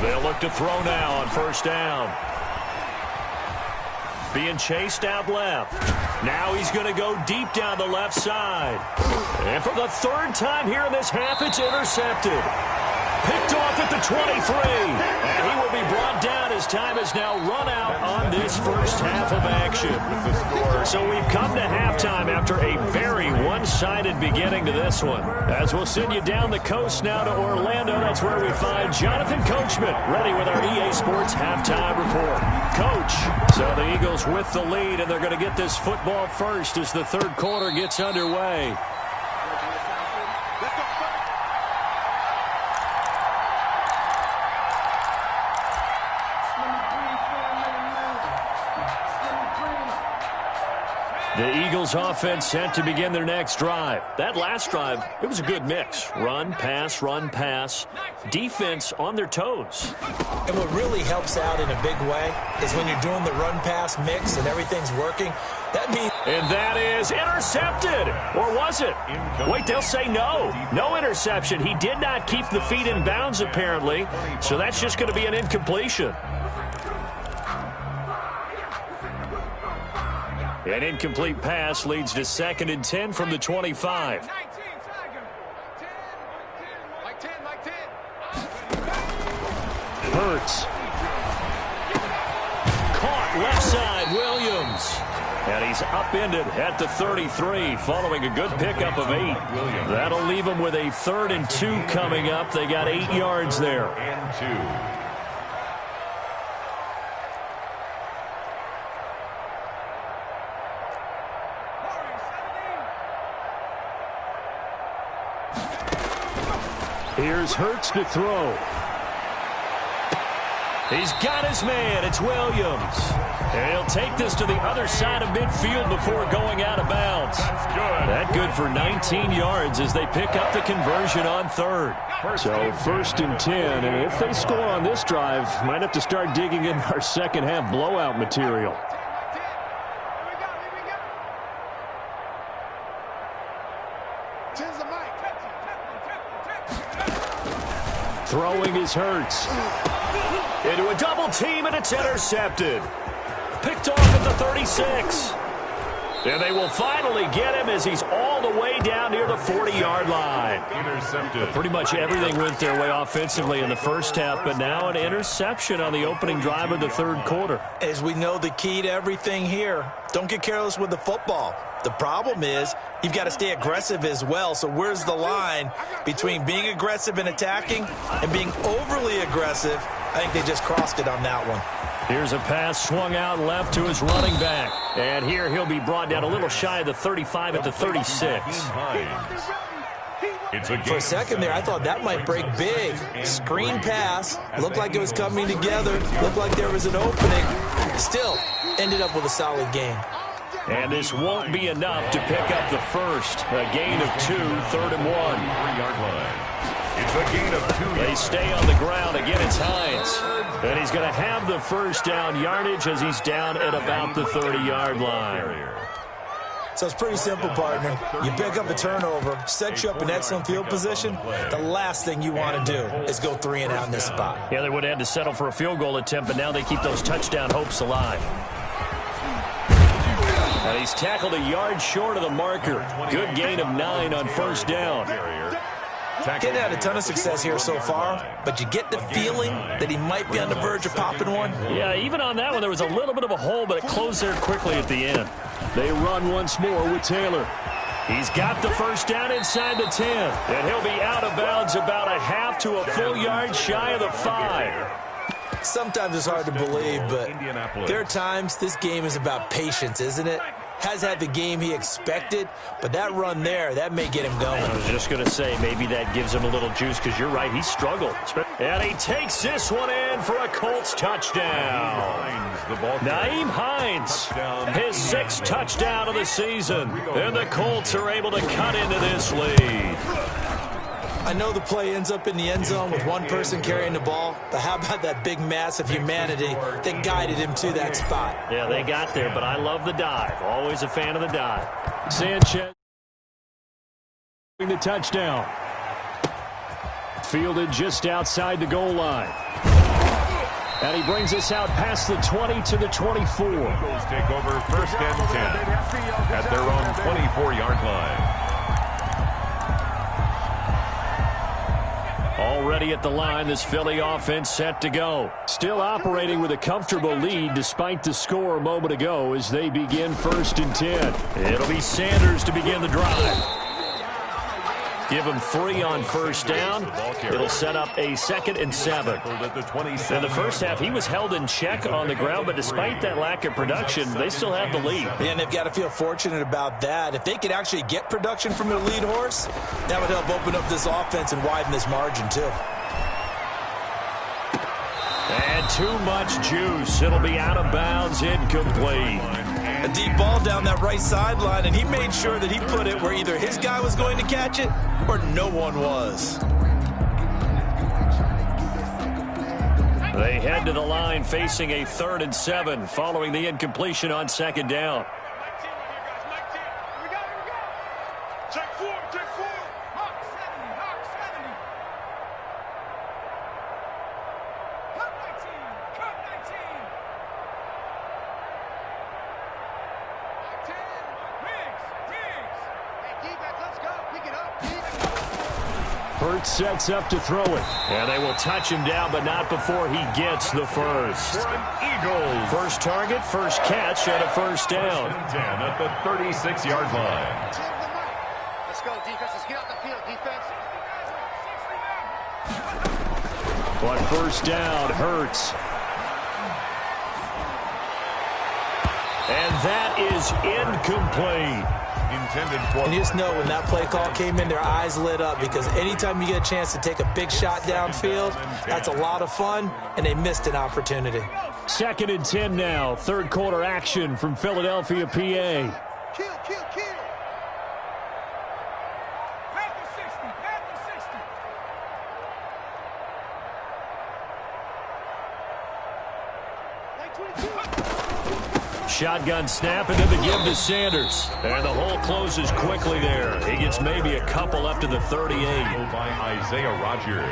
They'll look to throw now on 1st down. Being chased out left. Now he's going to go deep down the left side. And for the 3rd time here in this half, it's intercepted. Picked off at the 23. And he will be brought down as time has now run out on this first half of action. So we've come to halftime after a very one-sided beginning to this one. As we'll send you down the coast now to Orlando, that's where we find Jonathan Coachman ready with our EA Sports halftime report. Coach, so the Eagles with the lead, and they're going to get this football first as the 3rd quarter gets underway. The Eagles offense set to begin their next drive. That last drive, it was a good mix. Run, pass, defense on their toes. And what really helps out in a big way is when you're doing the run-pass mix and everything's working. That means... And that is intercepted. Or was it? Wait, they'll say no. No interception. He did not keep the feet in bounds, apparently. So that's just going to be an incompletion. An incomplete pass leads to 2nd and 10 from the 25. Hurts. Caught left side, Williams. And he's upended at the 33 following a good pickup of 8. That'll leave him with a 3rd and 2 coming up. They got 8 yards there. And 2. Here's Hurts to throw. He's got his man. It's Williams. And he'll take this to the other side of midfield before going out of bounds. That's good. That good for 19 yards as they pick up the conversion on 3rd. So 1st and 10. And if they score on this drive, might have to start digging in our second half blowout material. Throwing is Hurts. Into a double team, and it's intercepted. Picked off at the 36. And they will finally get him as he's all all the way down near the 40-yard line. Intercepted. Pretty much everything went their way offensively in the first half, but now an interception on the opening drive of the third quarter. As we know, the key to everything here, don't get careless with the football. The problem is you've got to stay aggressive as well. So where's the line between being aggressive and attacking and being overly aggressive? I think they just crossed it on that one. Here's a pass swung out left to his running back. And here he'll be brought down a little shy of the 35 at the 36. For a second there, I thought that might break big. Screen pass. Looked like it was coming together. Looked like there was an opening. Still ended up with a solid gain. And this won't be enough to pick up the first. A gain of 2, 3rd and 1. 3-yard line. It's a gain of 2. They stay on the ground. Again, it's Hines. And he's going to have the first down yardage as he's down at about the 30-yard line. So it's pretty simple, partner. You pick up a turnover, set you up in excellent field position. The last thing you want to do is go 3 and out in this spot. Yeah, they would have had to settle for a field goal attempt, but now they keep those touchdown hopes alive. And he's tackled a yard short of the marker. Good gain of 9 on first down. Getting had a ton of success here so far, but you get the feeling that he might be on the verge of popping one. Yeah, even on that one, there was a little bit of a hole, but it closed there quickly at the end. They run once more with Taylor. He's got the first down inside the 10, and he'll be out of bounds about a half to a full yard shy of the 5. Sometimes it's hard to believe, but there are times this game is about patience, isn't it? Has had the game he expected, but that run there, that may get him going. I was just going to say, maybe that gives him a little juice, because you're right, he struggled. And he takes this one in for a Colts touchdown. Nyheim Hines, his 6th touchdown of the season. And the Colts are able to cut into this lead. I know the play ends up in the end zone with one person carrying the ball, but how about that big mass of humanity that guided him to that spot? Yeah, they got there, but I love the dive. Always a fan of the dive. Sanchez the touchdown. Fielded just outside the goal line. And he brings us out past the 20 to the 24. Eagles take over 1st and 10 at their own 24-yard line. Already at the line, this Philly offense set to go. Still operating with a comfortable lead despite the score a moment ago as they begin 1st and 10. It'll be Sanders to begin the drive. Give him 3 on first down. It'll set up a 2nd and 7. In the first half, he was held in check on the ground, but despite that lack of production, they still have the lead. And they've got to feel fortunate about that. If they could actually get production from their lead horse, that would help open up this offense and widen this margin, too. And too much juice. It'll be out of bounds, incomplete. A deep ball down that right sideline, and he made sure that he put it where either his guy was going to catch it or no one was. They head to the line facing a 3rd and 7 following the incompletion on 2nd down. Hurts sets up to throw it. And they will touch him down, but not before he gets the first. Eagles. First target, first catch, and a first down. 10 at the 36-yard line. Let's go, defense. Let's get out the field, defense. But first down, Hurts. And that is incomplete. And you just know when that play call came in, their eyes lit up, because anytime you get a chance to take a big shot downfield, that's a lot of fun, and they missed an opportunity. 2nd and 10 now. 3rd quarter action from Philadelphia, PA. Kill, kill, kill. Shotgun snap, and then the give to Sanders. And the hole closes quickly there. He gets maybe a couple up to the 38. By Isaiah Rodgers.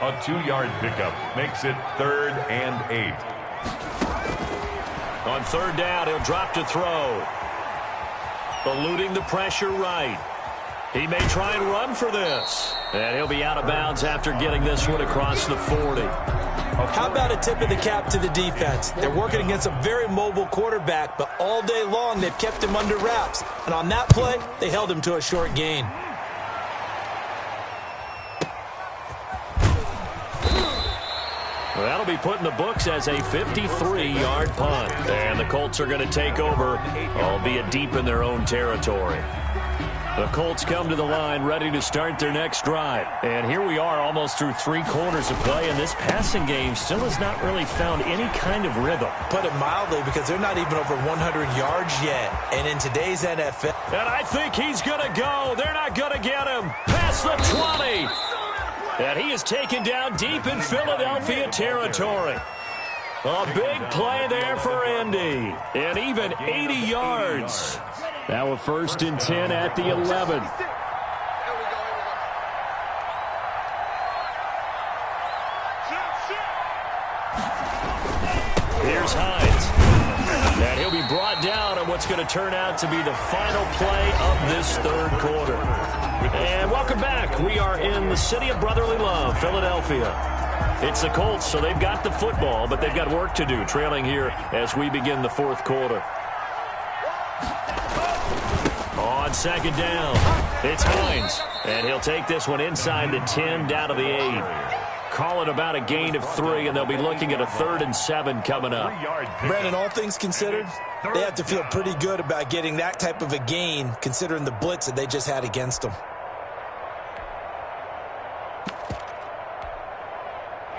A 2-yard pickup makes it 3rd and 8. On 3rd down, he'll drop to throw. eluding the pressure right. He may try and run for this. And he'll be out of bounds after getting this one across the 40. How about a tip of the cap to the defense? They're working against a very mobile quarterback, but all day long they've kept him under wraps. And on that play, they held him to a short gain. Well, that'll be put in the books as a 53-yard punt. And the Colts are going to take over, albeit deep in their own territory. The Colts come to the line ready to start their next drive. And here we are almost through 3 quarters of play, and this passing game still has not really found any kind of rhythm. Put it mildly, because they're not even over 100 yards yet. And in today's NFL... And I think he's going to go. They're not going to get him. Past the 20. And he is taken down deep in Philadelphia territory. A big play there for Indy. And even 80 yards. Now a 1st and 10 at the 11. Here's Hines. And he'll be brought down on what's going to turn out to be the final play of this 3rd quarter. And welcome back. We are in the city of brotherly love, Philadelphia. It's the Colts, so they've got the football, but they've got work to do, trailing here as we begin the 4th quarter. On 2nd down, it's Hines, and he'll take this one inside the 10 down to the 8. Call it about a gain of 3, and they'll be looking at a 3rd and 7 coming up. Brandon, all things considered, they have to feel pretty good about getting that type of a gain, considering the blitz that they just had against them.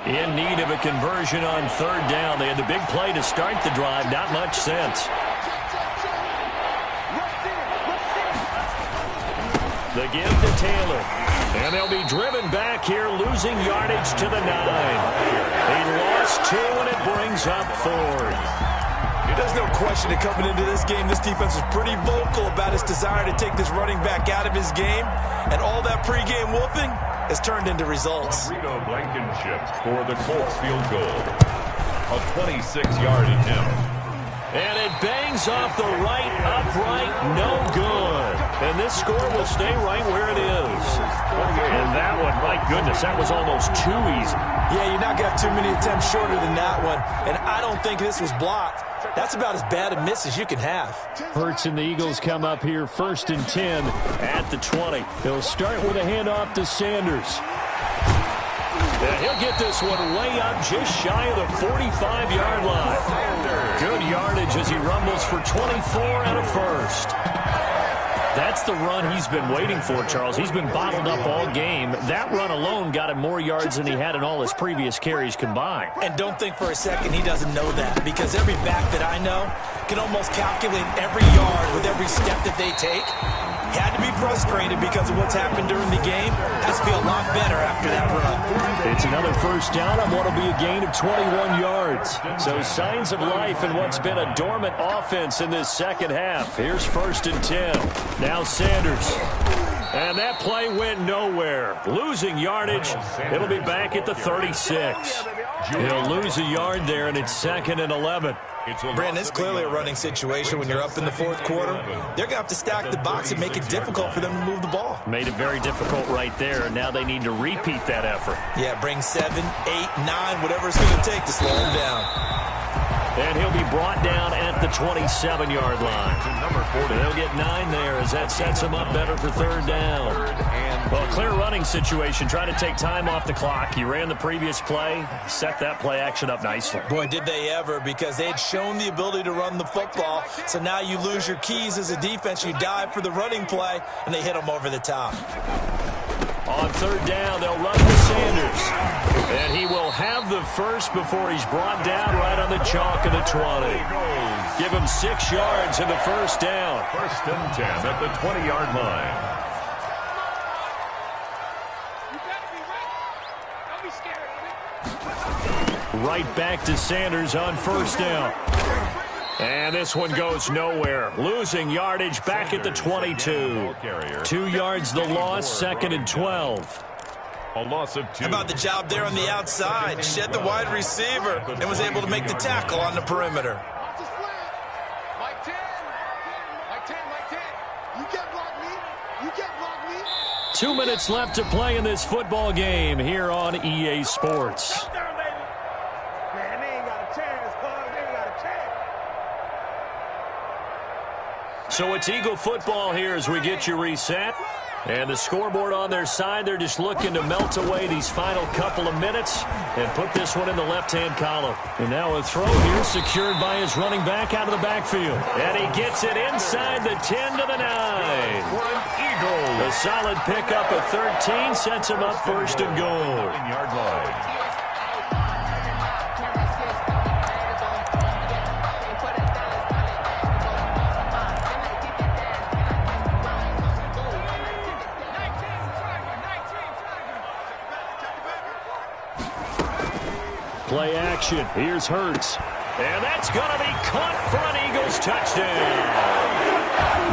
In need of a conversion on 3rd down. They had the big play to start the drive. Not much sense. The give to Taylor. And they'll be driven back here, losing yardage to the 9. He lost 2, and it brings up 4th. There's no question that coming into this game, this defense was pretty vocal about its desire to take this running back out of his game. And all that pregame wolfing has turned into results. Rodrigo Blankenship for the Colts field goal. A 26-yard attempt. And it bangs off the right upright, no good. And this score will stay right where it is. And that one, my goodness, that was almost too easy. Yeah, you're not going to have too many attempts shorter than that one. And I don't think this was blocked. That's about as bad a miss as you can have. Hurts and the Eagles come up here 1st and 10 at the 20. They'll start with a handoff to Sanders. And he'll get this one way up just shy of the 45-yard line. Good yardage as he rumbles for 24 and a 1st. That's the run he's been waiting for, Charles. He's been bottled up all game. That run alone got him more yards than he had in all his previous carries combined. And don't think for a second he doesn't know that, because every back that I know can almost calculate every yard with every step that they take. He had to be frustrated because of what's happened during the game. Has to be a lot better after that run. It's another 1st down on what will be a gain of 21 yards. So signs of life in what's been a dormant offense in this 2nd half. Here's 1st and 10. Now Sanders. And that play went nowhere. Losing yardage. It'll be back at the 36. He'll lose a yard there, and it's 2nd and 11. Brandon, it's clearly a running situation when you're up in the 4th quarter. They're going to have to stack the box and make it difficult for them to move the ball. Made it very difficult right there. Now they need to repeat that effort. Yeah, bring 7, 8, 9, whatever it's going to take to slow him down. And he'll be brought down at the 27-yard line. They'll get 9 there as that sets him up better for 3rd down. Well, clear running situation. Try to take time off the clock. He ran the previous play, set that play action up nicely. Boy, did they ever, because they had shown the ability to run the football. So now you lose your keys as a defense. You dive for the running play, and they hit him over the top. On 3rd down, they'll run to Sanders. And he will have the 1st before he's brought down right on the chalk of the 20. Give him 6 yards in the 1st down. 1st and 10 at the 20-yard line. Right back to Sanders on 1st down. And this one goes nowhere. Losing yardage back at the 22. 2 yards the loss, 2nd and 12. A loss of 2. How about the job there on the outside? Shed the wide receiver and was able to make the tackle on the perimeter. 2 minutes left to play in this football game here on EA Sports. So it's Eagle football here as we get you reset. And the scoreboard on their side, they're just looking to melt away these final couple of minutes and put this one in the left-hand column. And now a throw here secured by his running back out of the backfield. And he gets it inside the 10 to the 9. A solid pickup of 13 sets him up first and goal. Yard line. Play action. Here's Hurts. And that's going to be caught for an Eagles touchdown.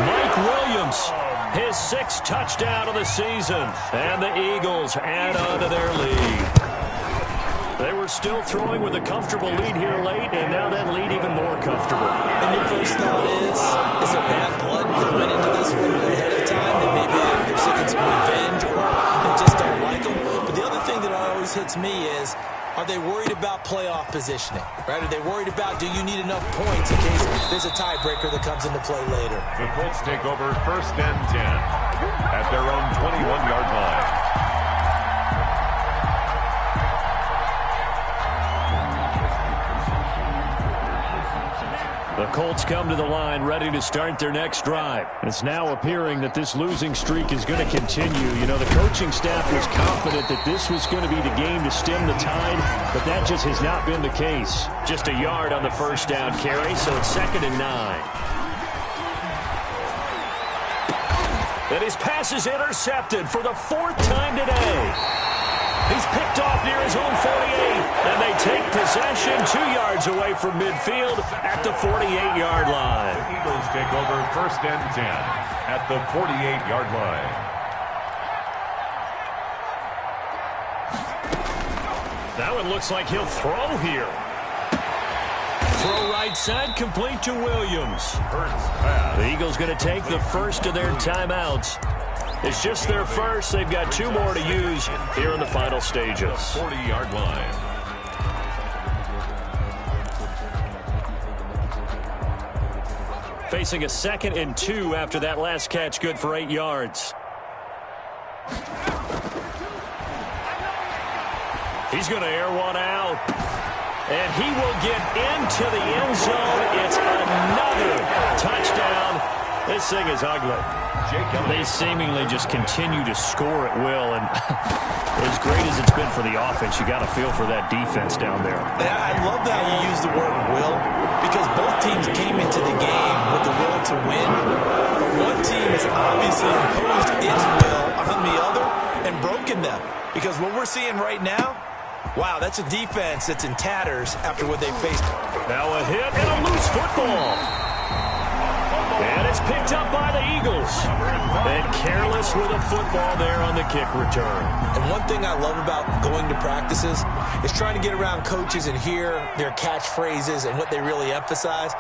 Mike Williams, his 6th touchdown of the season. And the Eagles add on to their lead. They were still throwing with a comfortable lead here late, and now that lead even more comfortable. And your first thought is there bad blood that went into this one ahead of time? And maybe they're seeking some revenge or they just don't like them. But the other thing that always hits me is, are they worried about playoff positioning? Right? Are they worried about, do you need enough points in case there's a tiebreaker that comes into play later? The Colts take over 1st and 10 at their own 21-yard line. The Colts come to the line ready to start their next drive. It's now appearing that this losing streak is going to continue. You know, the coaching staff was confident that this was going to be the game to stem the tide, but that just has not been the case. Just a yard on the first down carry, so it's 2nd and 9. And his pass is intercepted for the 4th time today. He's picked off near his own 48, and they take possession 2 yards away from midfield at the 48-yard line. The Eagles take over 1st and 10 at the 48-yard line. Now it looks like he'll throw here. Throw right side, complete to Williams. The Eagles going to take the first of their timeouts. It's just their first. They've got 2 more to use here in the final stages. 40-yard line. Facing a 2nd and 2 after that last catch, good for 8 yards. He's going to air one out. And he will get into the end zone. It's another touchdown. This thing is ugly. They seemingly just continue to score at will, and as great as it's been for the offense, you got to feel for that defense down there. I love that you use the word will, because both teams came into the game with the will to win, but one team has obviously imposed its will on the other and broken them, because what we're seeing right now, wow, that's a defense that's in tatters after what they faced. Now a hit and a loose football. And it's picked up by the Eagles. And careless with a football there on the kick return. And one thing I love about going to practices is trying to get around coaches and hear their catchphrases and what they really emphasize.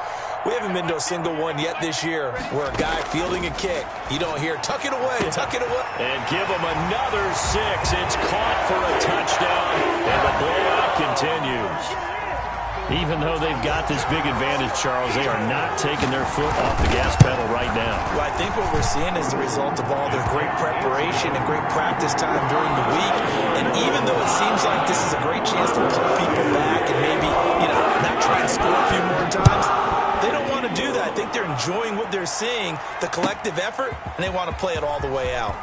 We haven't been to a single one yet this year where a guy fielding a kick, you don't hear, tuck it away, tuck it away. And give him another 6. It's caught for a touchdown, and the blowout continues. Even though they've got this big advantage, Charles, they are not taking their foot off the gas pedal right now. Well, I think what we're seeing is the result of all their great preparation and great practice time during the week. And even though it seems like this is a great chance to pull people back and maybe, not try and score a few more times, they don't want to do that. I think they're enjoying what they're seeing, the collective effort, and they want to play it all the way out.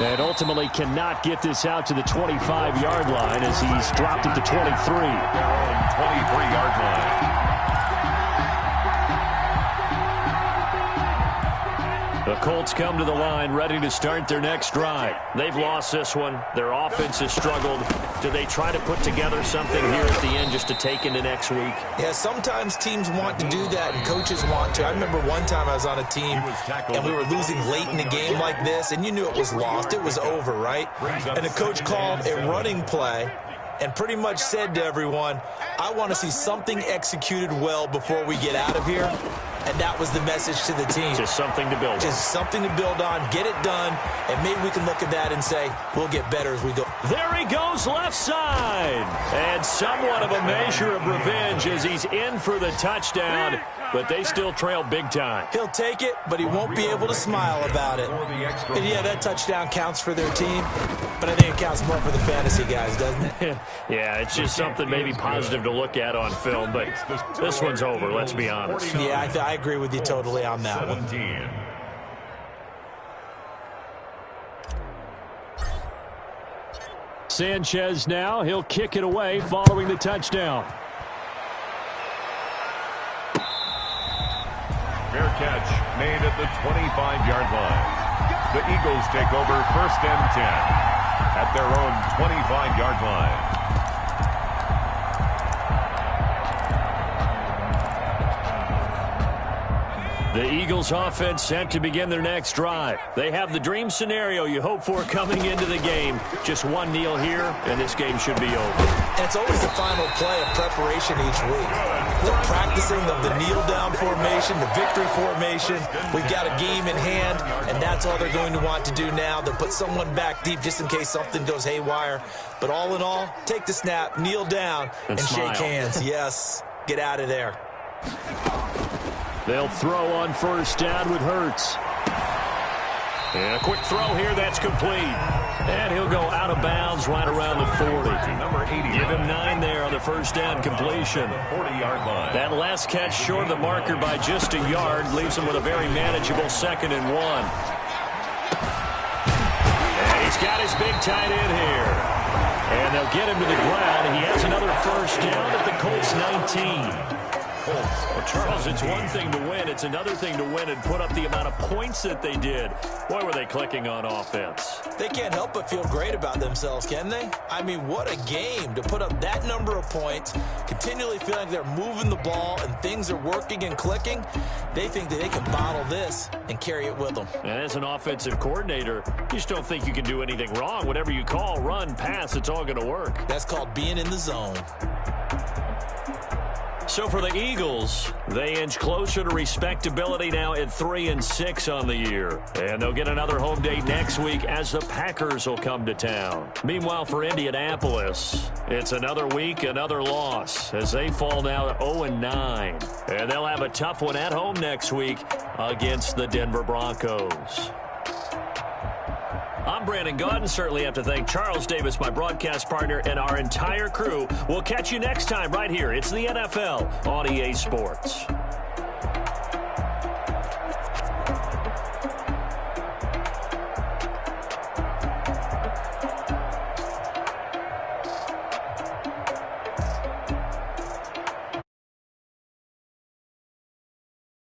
And ultimately cannot get this out to the 25-yard line as he's dropped it to 23. Their own 23-yard line. The Colts come to the line ready to start their next drive. They've lost this one. Their offense has struggled. Do they try to put together something here at the end just to take into next week? Yeah, sometimes teams want to do that and coaches want to. I remember one time I was on a team and we were losing late in the game like this, and you knew it was lost. It was over, right? And the coach called a running play and pretty much said to everyone, I want to see something executed well before we get out of here. and that was the message to the team. Just something to build on. Just something to build on, get it done, and maybe we can look at that and say, we'll get better as we go. There he goes left side. And somewhat of a measure of revenge as he's in for the touchdown, but they still trail big time. He'll take it, but he won't be able to smile about it. And yeah, that touchdown counts for their team, but I think it counts more for the fantasy guys, doesn't it? Yeah, it's just something maybe positive to look at on film, but this one's over, let's be honest. Yeah, I agree with you totally on that one. Sanchez now, he'll kick it away following the touchdown. Fair catch made at the 25-yard line. The Eagles take over 1st and 10 at their own 25-yard line. The Eagles offense set to begin their next drive. They have the dream scenario you hope for coming into the game. Just one kneel here, and this game should be over. And it's always the final play of preparation each week. They're practicing the kneel-down formation, the victory formation. We've got a game in hand, and that's all they're going to want to do now. They'll put someone back deep just in case something goes haywire. But all in all, take the snap, kneel down, and shake hands. Yes, get out of there. They'll throw on 1st down with Hurts. And a quick throw here, that's complete. And he'll go out of bounds right around the 40. Give him 9 there on the 1st down completion. 40-yard line. That last catch short of the marker by just a yard leaves him with a very manageable 2nd and 1. And he's got his big tight end here. And they'll get him to the ground. He has another 1st down at the Colts 19. Well, Charles, it's one thing to win. It's another thing to win and put up the amount of points that they did. Boy, were they clicking on offense. They can't help but feel great about themselves, can they? I mean, what a game to put up that number of points, continually feeling they're moving the ball and things are working and clicking. They think that they can bottle this and carry it with them. And as an offensive coordinator, you just don't think you can do anything wrong. Whatever you call, run, pass, it's all going to work. That's called being in the zone. So for the Eagles, they inch closer to respectability now at 3-6 on the year. And they'll get another home date next week as the Packers will come to town. Meanwhile, for Indianapolis, it's another week, another loss as they fall now to 0-9. And they'll have a tough one at home next week against the Denver Broncos. I'm Brandon Gaudin. Certainly have to thank Charles Davis, my broadcast partner, and our entire crew. We'll catch you next time right here. It's the NFL on EA Sports.